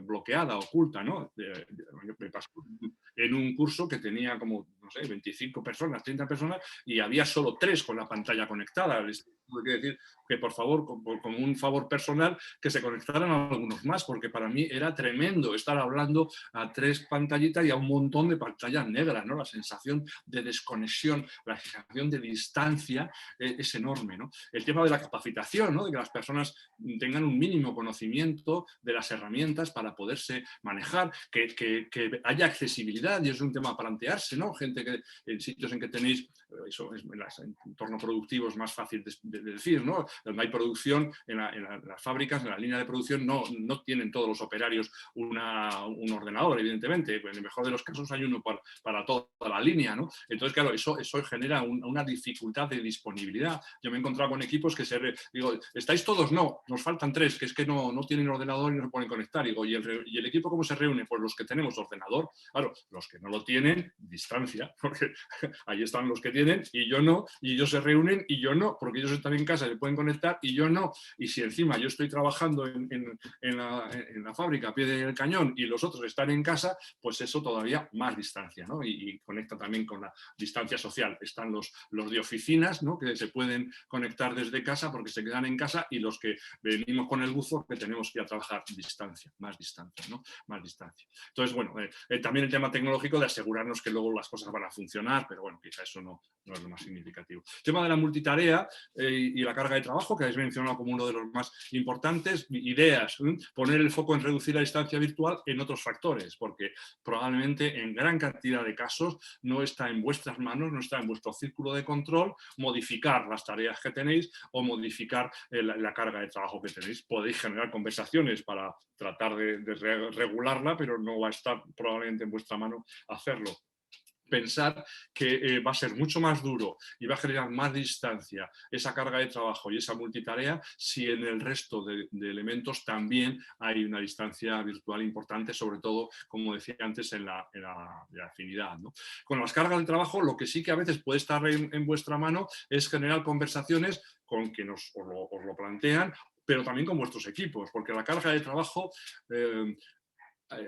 bloqueada, oculta, ¿no? Me pasó en un curso que tenía como, no sé, 25 personas, 30 personas y había solo 3 con la pantalla conectada. Les tengo que decir que por favor, como un favor personal, que se conectaran a algún algunos más, porque para mí era tremendo estar hablando a 3 pantallitas y a un montón de pantallas negras, ¿no? La sensación de desconexión, la sensación de distancia es enorme, ¿no? El tema de la capacitación, ¿no? De que las personas tengan un mínimo conocimiento de las herramientas para poderse manejar, que haya accesibilidad, y es un tema a plantearse, ¿no? Gente que en sitios en que tenéis, eso es en los entornos productivos más fácil de decir, ¿no? Donde hay producción, en las fábricas, en la línea de producción, no tienen todos los operarios un ordenador, evidentemente. En el mejor de los casos hay uno para toda la línea, ¿no? Entonces, claro, eso genera una dificultad de disponibilidad. Yo me he encontrado con equipos que digo, ¿estáis todos? No, nos faltan 3, que es que no tienen ordenador y no se pueden conectar. Digo, ¿y el equipo cómo se reúne? Pues los que tenemos ordenador, claro, los que no lo tienen, distancia, porque ahí están los que tienen y yo no, y ellos se reúnen y yo no, porque ellos están en casa y se pueden conectar y yo no. Y si encima yo estoy trabajando en la fábrica a pie del cañón y los otros están en casa, pues eso todavía más distancia, ¿no? Y conecta también con la distancia social. Están los de oficinas, ¿no? Que se pueden conectar desde casa porque se quedan en casa, y los que venimos con el buzo que tenemos que ir a trabajar distancia, más distancia, ¿no? Más distancia. Entonces, bueno, también el tema tecnológico de asegurarnos que luego las cosas van a funcionar, pero bueno, quizá eso no es lo más significativo. El tema de la multitarea y la carga de trabajo, que habéis mencionado como uno de los más importantes, ideas, poner el foco en reducir la distancia virtual en otros factores, porque probablemente en gran cantidad de casos no está en vuestras manos, no está en vuestro círculo de control modificar las tareas que tenéis o modificar la carga de trabajo que tenéis. Podéis generar conversaciones para tratar de regularla, pero no va a estar probablemente en vuestra mano hacerlo. Pensar que va a ser mucho más duro y va a generar más distancia esa carga de trabajo y esa multitarea si en el resto de elementos también hay una distancia virtual importante, sobre todo, como decía antes, en la afinidad, ¿no? Con las cargas de trabajo, lo que sí que a veces puede estar en vuestra mano es generar conversaciones con quien os lo plantean, pero también con vuestros equipos, porque la carga de trabajo...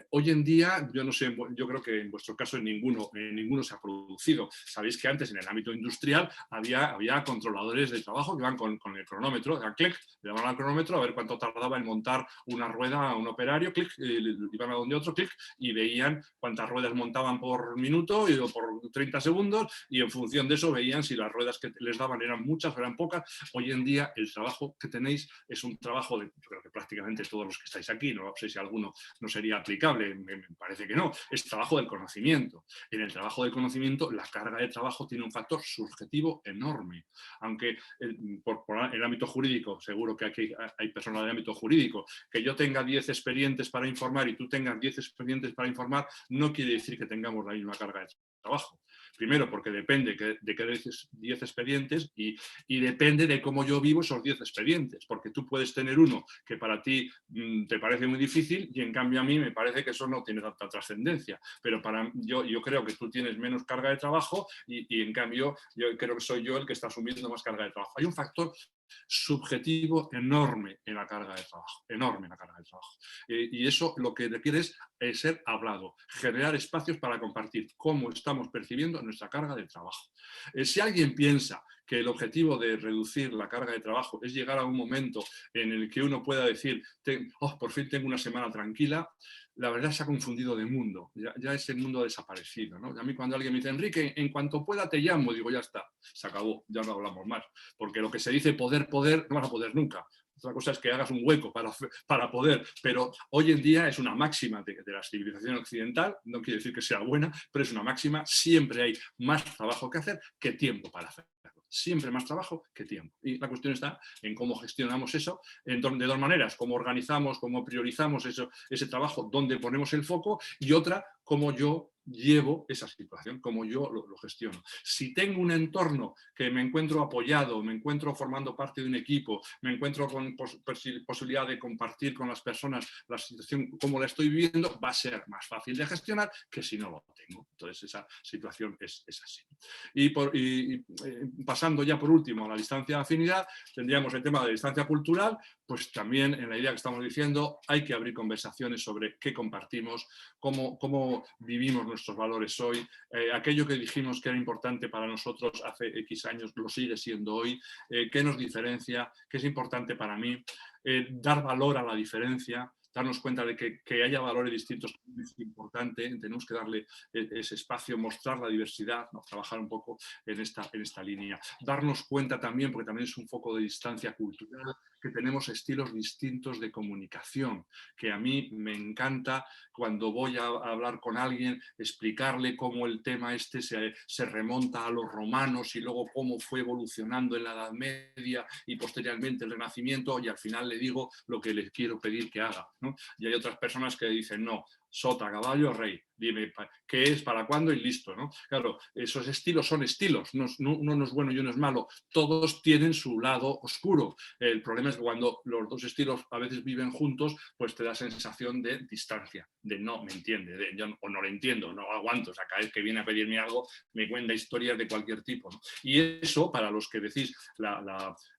hoy en día, yo no sé, yo creo que en vuestro caso en ninguno se ha producido. Sabéis que antes en el ámbito industrial había controladores de trabajo que iban con el cronómetro, clic, le daban al cronómetro a ver cuánto tardaba en montar una rueda a un operario, clic, iban a donde otro, clic, y veían cuántas ruedas montaban por minuto o por 30 segundos, y en función de eso veían si las ruedas que les daban eran muchas o eran pocas. Hoy en día el trabajo que tenéis es un trabajo yo creo que prácticamente todos los que estáis aquí, no sé si alguno no sería aplicable, me parece que no, es trabajo del conocimiento. En el trabajo del conocimiento la carga de trabajo tiene un factor subjetivo enorme, aunque por el ámbito jurídico, seguro que aquí hay personas del ámbito jurídico, que yo tenga 10 expedientes para informar y tú tengas 10 expedientes para informar, no quiere decir que tengamos la misma carga de trabajo. Primero, porque depende de qué 10 expedientes y depende de cómo yo vivo esos 10 expedientes, porque tú puedes tener uno que para ti te parece muy difícil y en cambio a mí me parece que eso no tiene tanta trascendencia, pero yo creo que tú tienes menos carga de trabajo y en cambio yo creo que soy yo el que está asumiendo más carga de trabajo. Hay un factor subjetivo enorme en la carga de trabajo, enorme en la carga de trabajo. Y eso lo que requiere es ser hablado, generar espacios para compartir cómo estamos percibiendo nuestra carga de trabajo. Si alguien piensa que el objetivo de reducir la carga de trabajo es llegar a un momento en el que uno pueda decir, por fin tengo una semana tranquila, la verdad se ha confundido de mundo, ya ese mundo ha desaparecido, ¿no? A mí cuando alguien me dice, Enrique, en cuanto pueda te llamo, digo, ya está, se acabó, ya no hablamos más, porque lo que se dice poder, no vas a poder nunca. Otra cosa es que hagas un hueco para poder, pero hoy en día es una máxima de la civilización occidental, no quiere decir que sea buena, pero es una máxima, siempre hay más trabajo que hacer que tiempo para hacerlo. Siempre más trabajo que tiempo. Y la cuestión está en cómo gestionamos eso de dos maneras, cómo organizamos, cómo priorizamos ese trabajo, dónde ponemos el foco, y otra, cómo yo llevo esa situación, cómo yo lo gestiono. Si tengo un entorno que me encuentro apoyado, me encuentro formando parte de un equipo, me encuentro con posibilidad de compartir con las personas la situación como la estoy viviendo, va a ser más fácil de gestionar que si no lo tengo. Entonces esa situación es así. Y pasando ya por último a la distancia de afinidad, tendríamos el tema de la distancia cultural, pues también en la idea que estamos diciendo hay que abrir conversaciones sobre qué compartimos, cómo vivimos nuestros valores hoy, aquello que dijimos que era importante para nosotros hace X años lo sigue siendo hoy, qué nos diferencia, qué es importante para mí, dar valor a la diferencia, darnos cuenta de que haya valores distintos es importante, tenemos que darle ese espacio, mostrar la diversidad, ¿no? Trabajar un poco en esta línea. Darnos cuenta también, porque también es un foco de distancia cultural, que tenemos estilos distintos de comunicación, que a mí me encanta cuando voy a hablar con alguien, explicarle cómo el tema este se remonta a los romanos y luego cómo fue evolucionando en la Edad Media y posteriormente el Renacimiento, y al final le digo lo que le quiero pedir que haga, ¿no? Y hay otras personas que dicen, no, sota, caballo, rey, dime qué es, para cuándo y listo, ¿no? Claro, esos estilos son estilos, uno no es bueno y uno es malo, todos tienen su lado oscuro. El problema es que cuando los dos estilos a veces viven juntos, pues te da sensación de distancia, de no me entiende, de yo o no lo entiendo, no lo aguanto, o sea, cada vez que viene a pedirme algo me cuenta historias de cualquier tipo, ¿no? Y eso, para los que decís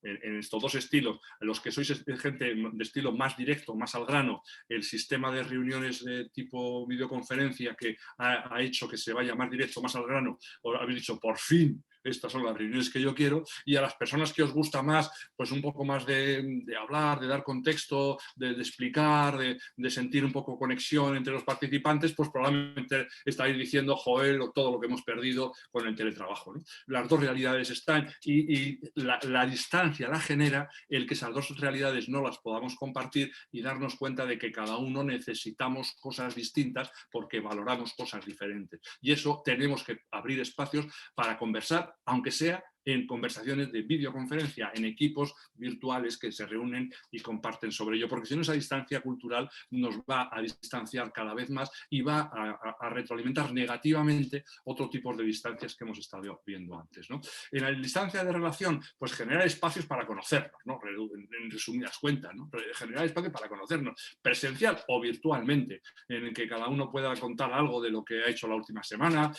en estos dos estilos, los que sois gente de estilo más directo, más al grano, el sistema de reuniones de tipo videoconferencia que ha hecho que se vaya más directo, más al grano, o habéis dicho, por fin, estas son las reuniones que yo quiero, y a las personas que os gusta más, pues un poco más de hablar, de dar contexto, de explicar, de sentir un poco conexión entre los participantes, pues probablemente estaréis diciendo, joder, todo lo que hemos perdido con el teletrabajo, ¿no? Las dos realidades están y la distancia la genera el que esas dos realidades no las podamos compartir y darnos cuenta de que cada uno necesitamos cosas distintas porque valoramos cosas diferentes. Y eso tenemos que abrir espacios para conversar, aunque sea en conversaciones de videoconferencia, en equipos virtuales que se reúnen y comparten sobre ello, porque si no esa distancia cultural nos va a distanciar cada vez más y va a retroalimentar negativamente otro tipo de distancias que hemos estado viendo antes, ¿no? En la distancia de relación, pues generar espacios para conocernos, ¿no? En resumidas cuentas, ¿no? Generar espacios para conocernos, presencial o virtualmente, en el que cada uno pueda contar algo de lo que ha hecho la última semana.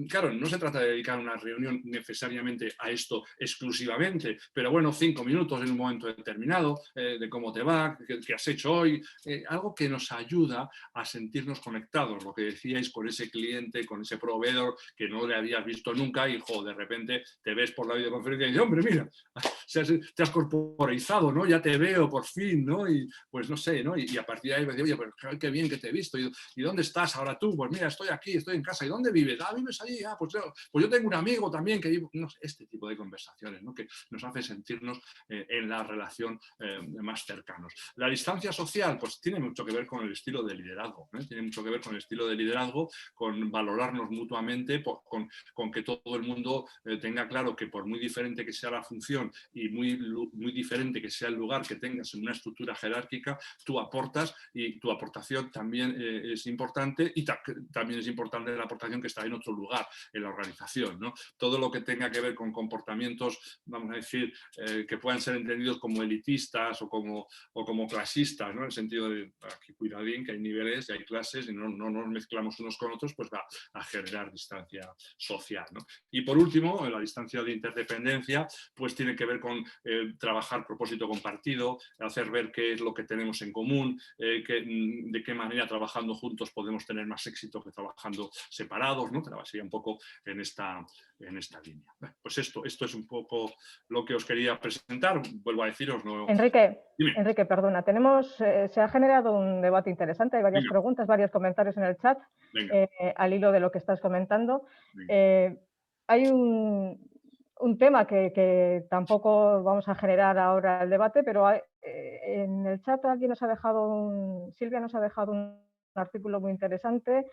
Claro, no se trata de dedicar una reunión necesariamente a esto exclusivamente, pero bueno, 5 minutos en un momento determinado, de cómo te va, qué has hecho hoy, algo que nos ayuda a sentirnos conectados, lo que decíais con ese cliente, con ese proveedor que no le habías visto nunca y de repente te ves por la videoconferencia y dices, hombre, mira, te has corporizado, ¿no? Ya te veo por fin, ¿no? Y pues no sé, ¿no? Y a partir de ahí me digo, oye, pues qué bien que te he visto, ¿y dónde estás ahora tú? Pues mira, estoy aquí, estoy en casa, ¿y dónde vives? Ah, vives allí, pues yo tengo un amigo también que vive, no sé, este tipo de conversaciones, ¿no? Que nos hace sentirnos en la relación más cercanos. La distancia social, pues tiene mucho que ver con el estilo de liderazgo, ¿eh? Tiene mucho que ver con el estilo de liderazgo, con valorarnos mutuamente, con que todo el mundo tenga claro que por muy diferente que sea la función y muy diferente que sea el lugar que tengas en una estructura jerárquica, tú aportas y tu aportación también es importante, y también es importante la aportación que está en otro lugar en la organización, ¿no? Todo lo que tenga que ver con comportamientos, vamos a decir, que puedan ser entendidos como elitistas o como clasistas, ¿no? En el sentido de, aquí cuidadín, que hay niveles y hay clases y no nos mezclamos unos con otros, pues va a generar distancia social, ¿no? Y por último, la distancia de interdependencia, pues tiene que ver con trabajar propósito compartido, hacer ver qué es lo que tenemos en común, de qué manera trabajando juntos podemos tener más éxito que trabajando separados, ¿no? Sería un poco en esta línea. Pues esto es un poco lo que os quería presentar. Vuelvo a deciros, no... Enrique, perdona, se ha generado un debate interesante, hay varias preguntas, varios comentarios en el chat, al hilo de lo que estás comentando. Hay un tema que tampoco vamos a generar ahora el debate, pero en el chat alguien nos ha dejado, Silvia nos ha dejado un artículo muy interesante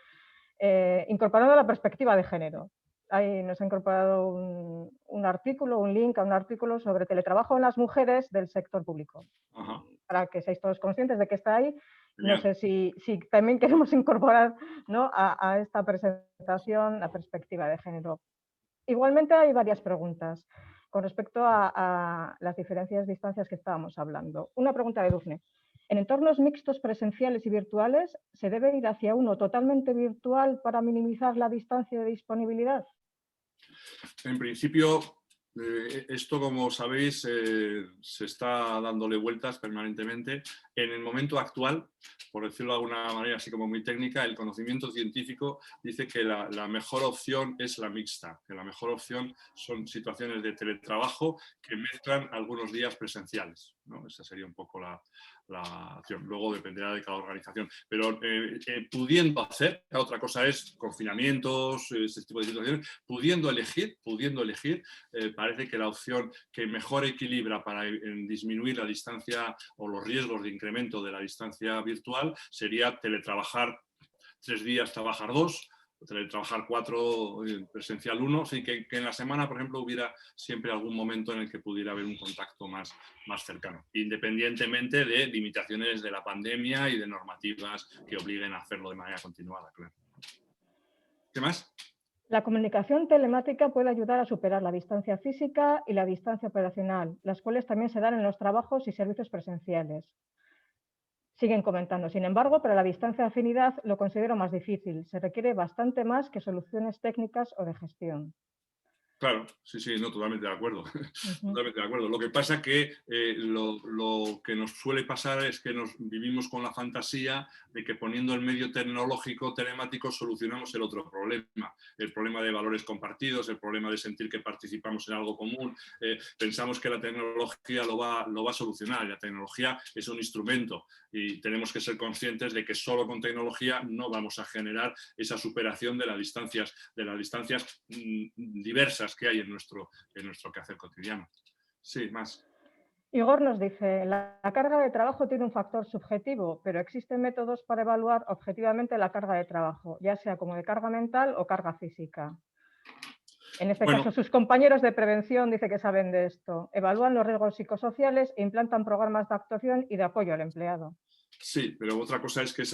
incorporando la perspectiva de género. Ahí nos ha incorporado un artículo, un link a un artículo sobre teletrabajo en las mujeres del sector público. Ajá. Para que seáis todos conscientes de que está ahí. No sé si también queremos incorporar, ¿no? a esta presentación la perspectiva de género. Igualmente hay varias preguntas con respecto a las diferentes distancias que estábamos hablando. Una pregunta de Dufne. ¿En entornos mixtos presenciales y virtuales se debe ir hacia uno totalmente virtual para minimizar la distancia de disponibilidad? En principio, Esto, como sabéis, se está dándole vueltas permanentemente. En el momento actual, por decirlo de alguna manera así como muy técnica, el conocimiento científico dice que la mejor opción es la mixta, que la mejor opción son situaciones de teletrabajo que mezclan algunos días presenciales, ¿no? Esa sería un poco la opción. Luego dependerá de cada organización. Pero pudiendo hacer, otra cosa es confinamientos, este tipo de situaciones, pudiendo elegir, parece que la opción que mejor equilibra para disminuir la distancia o los riesgos de incremento de la distancia virtual sería teletrabajar 3 días, trabajar 2, teletrabajar 4, presencial 1, así que en la semana, por ejemplo, hubiera siempre algún momento en el que pudiera haber un contacto más cercano, independientemente de limitaciones de la pandemia y de normativas que obliguen a hacerlo de manera continuada, claro. ¿Qué más? La comunicación telemática puede ayudar a superar la distancia física y la distancia operacional, las cuales también se dan en los trabajos y servicios presenciales. Siguen comentando, sin embargo, para la distancia de afinidad lo considero más difícil. Se requiere bastante más que soluciones técnicas o de gestión. Claro, sí, no, totalmente de acuerdo. Totalmente de acuerdo. Lo que pasa es que lo que nos suele pasar es que vivimos con la fantasía de que poniendo el medio tecnológico telemático solucionamos el otro problema. El problema de valores compartidos, el problema de sentir que participamos en algo común. Pensamos que la tecnología lo va a solucionar. La tecnología es un instrumento y tenemos que ser conscientes de que solo con tecnología no vamos a generar esa superación de las distancias diversas que hay en nuestro quehacer cotidiano. Sí, más. Igor nos dice, la carga de trabajo tiene un factor subjetivo, pero existen métodos para evaluar objetivamente la carga de trabajo, ya sea como de carga mental o carga física. En este caso, sus compañeros de prevención dicen que saben de esto. Evalúan los riesgos psicosociales e implantan programas de actuación y de apoyo al empleado. Sí, pero otra cosa es que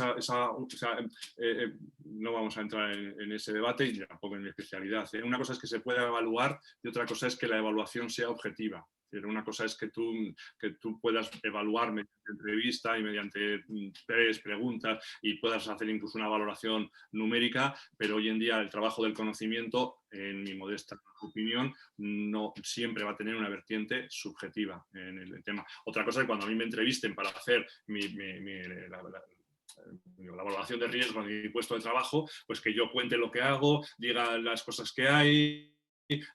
no vamos a entrar en ese debate y tampoco en mi especialidad. Una cosa es que se pueda evaluar y otra cosa es que la evaluación sea objetiva. Una cosa es que tú puedas evaluar mediante entrevista y mediante 3 preguntas y puedas hacer incluso una valoración numérica, pero hoy en día el trabajo del conocimiento, en mi modesta opinión, no siempre va a tener una vertiente subjetiva en el tema. Otra cosa es que cuando a mí me entrevisten para hacer la valoración de riesgo en mi puesto de trabajo, pues que yo cuente lo que hago, diga las cosas que hay,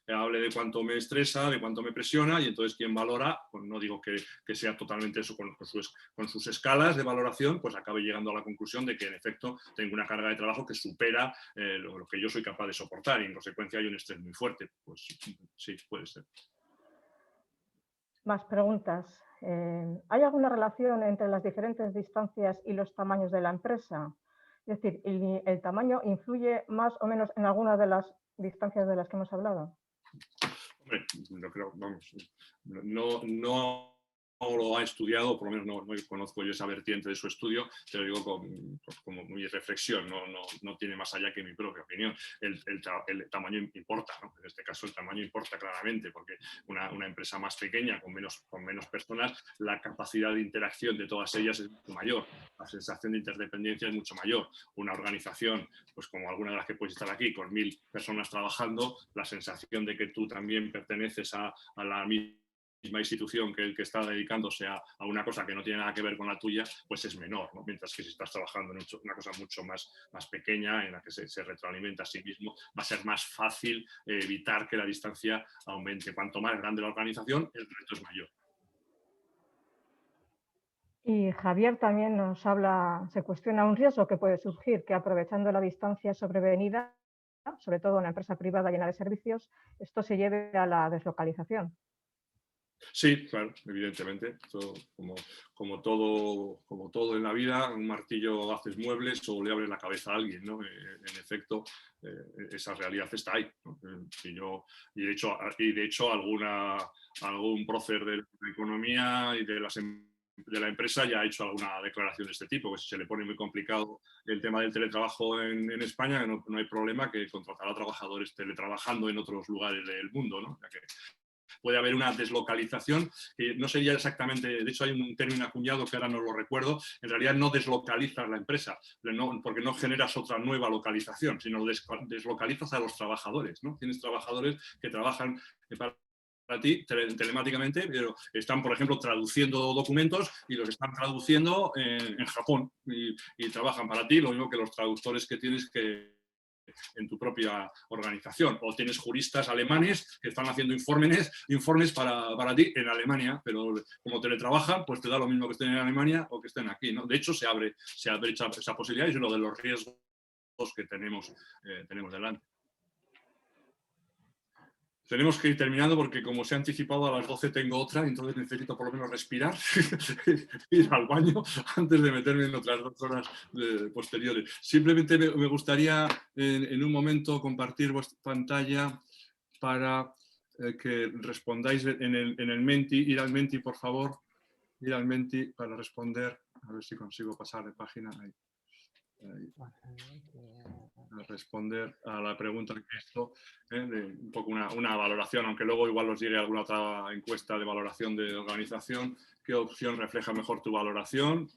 hable de cuánto me estresa, de cuánto me presiona, y entonces quien valora, pues no digo que sea totalmente eso, con sus escalas de valoración, pues acabe llegando a la conclusión de que en efecto tengo una carga de trabajo que supera lo que yo soy capaz de soportar y en consecuencia hay un estrés muy fuerte. Pues sí, puede ser. Más preguntas. ¿Hay alguna relación entre las diferentes distancias y los tamaños de la empresa? Es decir, ¿el tamaño influye más o menos en alguna de las distancias de las que hemos hablado? Hombre, yo creo, vamos, no lo ha estudiado, por lo menos no conozco yo esa vertiente de su estudio, te lo digo como mi reflexión, no tiene más allá que mi propia opinión. El tamaño importa, ¿no? En este caso el tamaño importa claramente, porque una empresa más pequeña, con menos personas, la capacidad de interacción de todas ellas es mucho mayor, la sensación de interdependencia es mucho mayor. Una organización, pues como alguna de las que puedes estar aquí, con 1000 personas trabajando, la sensación de que tú también perteneces a la misma institución que el que está dedicándose a una cosa que no tiene nada que ver con la tuya, pues es menor, ¿no? Mientras que si estás trabajando en una cosa mucho más pequeña, en la que se retroalimenta a sí mismo, va a ser más fácil evitar que la distancia aumente. Cuanto más grande la organización, el reto es mayor. Y Javier también nos habla, se cuestiona un riesgo que puede surgir, que aprovechando la distancia sobrevenida, sobre todo en una empresa privada llena de servicios, esto se lleve a la deslocalización. Sí, claro, evidentemente. Como todo en la vida, un martillo haces muebles o le abres la cabeza a alguien, ¿no? En efecto, esa realidad está ahí, ¿no? Y de hecho algún prócer de la economía y de la empresa ya ha hecho alguna declaración de este tipo, que si se le pone muy complicado el tema del teletrabajo en España, no hay problema que contratará a trabajadores teletrabajando en otros lugares del mundo, ¿no? Ya que puede haber una deslocalización que no sería exactamente, de hecho hay un término acuñado que ahora no lo recuerdo, en realidad no deslocalizas la empresa, porque no generas otra nueva localización, sino deslocalizas a los trabajadores, ¿no? Tienes trabajadores que trabajan para ti telemáticamente, pero están, por ejemplo, traduciendo documentos y los están traduciendo en Japón y trabajan para ti, lo mismo que los traductores que tienes en tu propia organización. O tienes juristas alemanes que están haciendo informes para ti en Alemania, pero como teletrabajan, pues te da lo mismo que estén en Alemania o que estén aquí, ¿no? De hecho, se abre esa posibilidad y es uno de los riesgos que tenemos delante. Tenemos que ir terminando porque, como se ha anticipado, a las 12 tengo otra, entonces necesito por lo menos respirar, ir al baño antes de meterme en otras 2 horas posteriores. Simplemente me gustaría en un momento compartir vuestra pantalla para que respondáis en el Menti. Ir al Menti, por favor. Ir al Menti para responder. A ver si consigo pasar de página. Ahí. A responder a la pregunta que he hecho, de un poco una valoración, aunque luego igual os llegue alguna otra encuesta de valoración de organización. ¿Qué opción refleja mejor tu valoración?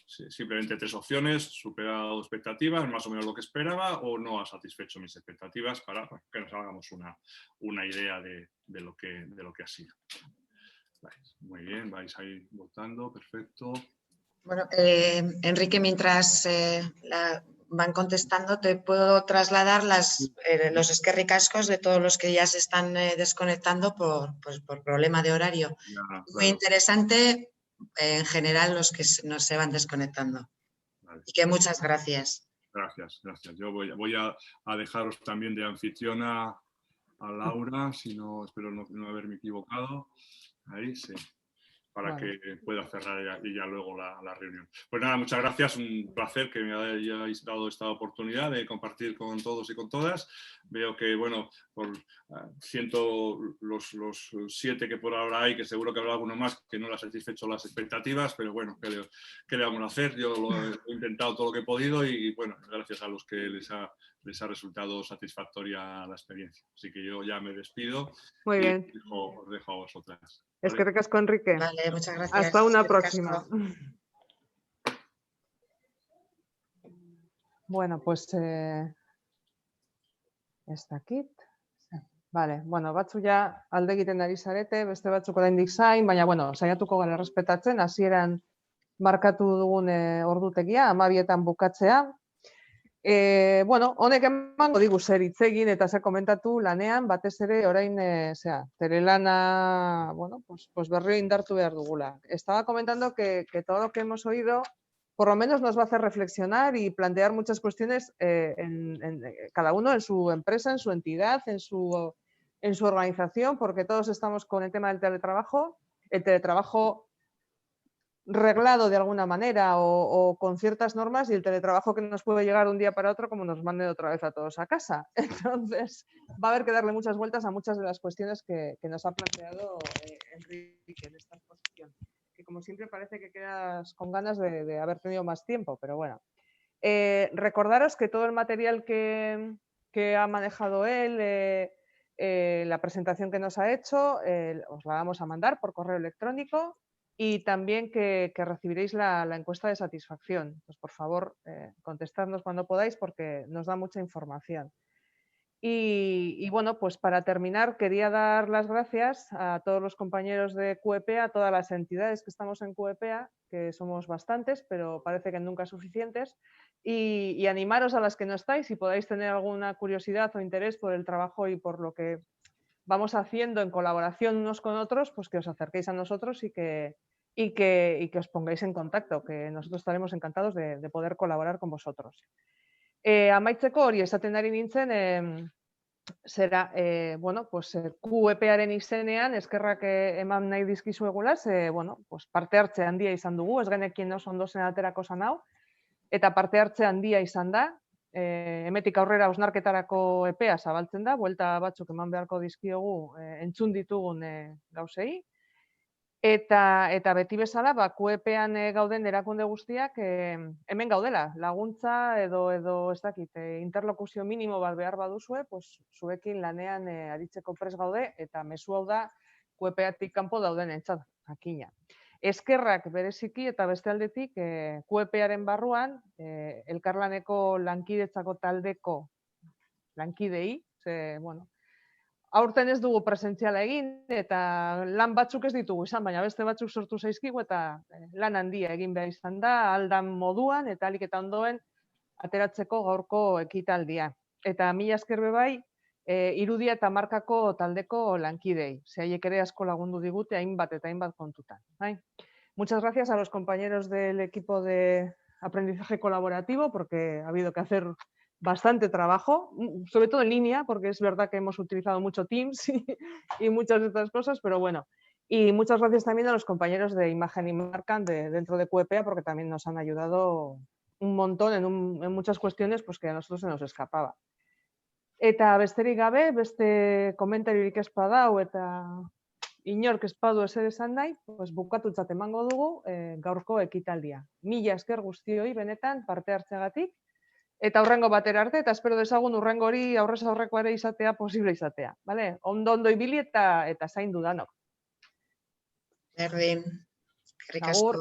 Simplemente 3 opciones: superado expectativas, más o menos lo que esperaba, o no ha satisfecho mis expectativas, para que nos hagamos una idea de lo que ha sido. Muy bien, vais a ir votando, perfecto. Bueno, Enrique, mientras van contestando, te puedo trasladar los esquerricascos de todos los que ya se están desconectando por problema de horario. Ya, claro. Muy interesante, en general, los que nos se van desconectando. Vale. Y que muchas gracias. Gracias. Yo voy a dejaros también de anfitriona a Laura, si no, espero no haberme equivocado. Ahí sí. Para Vale. que pueda cerrar ya luego la reunión. Pues nada, muchas gracias, un placer que me hayáis dado esta oportunidad de compartir con todos y con todas. Veo que, bueno, siento los 7 que por ahora hay, que seguro que habrá alguno más que no les ha satisfecho las expectativas, pero bueno, ¿qué le vamos a hacer? Yo he intentado todo lo que he podido y, bueno, gracias a los que les ha resultado satisfactoria la experiencia. Así que yo ya me despido. Muy bien. Os dejo a vosotras. Es que ricasco, Enrique. Vale, muchas gracias. Hasta una Es que próxima. ricasco. Bueno, pues está aquí. Vale, bueno, batzu ja alde egiten ari zarete, beste batzuk oraindik zain, baina bueno, saiatuko gara errespetatzen, hasieran markatu dugun ordutegia, 12etan bukatzea. Bueno, honek emango digu zer hitz egin eta zer komentatu lanean, batez ere orain telelana, bueno, pues berriro indartu behar dugula. Estaba comentando que todo lo que hemos oído por lo menos nos va a hacer reflexionar y plantear muchas cuestiones cada uno en su empresa, en su entidad, en su organización, porque todos estamos con el tema del teletrabajo. El teletrabajo reglado de alguna manera o con ciertas normas, y el teletrabajo que nos puede llegar un día para otro como nos manden otra vez a todos a casa. Entonces va a haber que darle muchas vueltas a muchas de las cuestiones que nos ha planteado Enrique en esta exposición, que como siempre parece que quedas con ganas de haber tenido más tiempo, pero bueno. Recordaros que todo el material que ha manejado él, la presentación que nos ha hecho, os la vamos a mandar por correo electrónico. Y también que recibiréis la encuesta de satisfacción. Pues por favor, contestadnos cuando podáis porque nos da mucha información. Y bueno, pues para terminar, quería dar las gracias a todos los compañeros de QEPEA, a todas las entidades que estamos en QEPEA, que somos bastantes, pero parece que nunca suficientes, y animaros a las que no estáis, si podáis tener alguna curiosidad o interés por el trabajo y por lo que vamos haciendo en colaboración unos con otros, pues que os acerquéis a nosotros y que os pongáis en contacto, que nosotros estaremos encantados de poder colaborar con vosotros. Amaitzeko hori esaten ari nintzen, zera, bueno, pues QEParen izenean eskerrak eman nahi dizkizuegula, bueno, pues parte hartze handia izan dugu, ez genekien oso ondo zen aterako zan hau, eta parte hartze handia izan da. Hemetik aurrera hausnarketarako epea zabaltzen da, buelta batzuk eman beharko dizkiogu entzun ditugun gauzei. Eta beti bezala, QEPean gauden erakunde guztiak hemen gaudela, laguntza edo ez dakit, interlokuzio minimo bat behar baduzue, pues zuekin lanean aritzeko prest gaude, eta mezu hau da QEPeatik kanpo dauden entzat, jakina. Eskerrak bereziki eta beste aldetik QEPearen barruan elkarlaneko lankidetzako taldeko lankidei, bueno, aurten ez dugu presentziala egin, eta lan batzuk ez ditugu izan, baina beste batzuk sortu zaizkigu, eta lan handia egin behar izan da, aldan moduan, eta alik eta ondoen ateratzeko gaurko ekitaldia. Eta mila esker bai, irudia eta markako taldeko lankidei. Haiek ere asko lagundu digute hainbat eta hainbat kontutan. Muchas gracias a los compañeros del equipo de aprendizaje colaborativo, porque ha habido que hacer bastante trabajo, sobre todo en línea, porque es verdad que hemos utilizado mucho Teams y muchas de estas cosas, pero bueno. Y muchas gracias también a los compañeros de imagen y marca dentro de QEPEA, porque también nos han ayudado un montón en muchas cuestiones pues, que a nosotros se nos escapaba. Eta besterik gabe, beste komentariorik ez badau eta inork ez badu ezer esan nahi, pues bukatutzat emango dugu gaurko ekitaldia. Mila esker guztioi benetan parte hartzeagatik. Eta hurrengo batera arte, eta espero dezagun hurrengo hori aurrez aurreko ere izatea posible izatea. Ondo ibili eta zaindu danok. Berdin, eskerrik asko.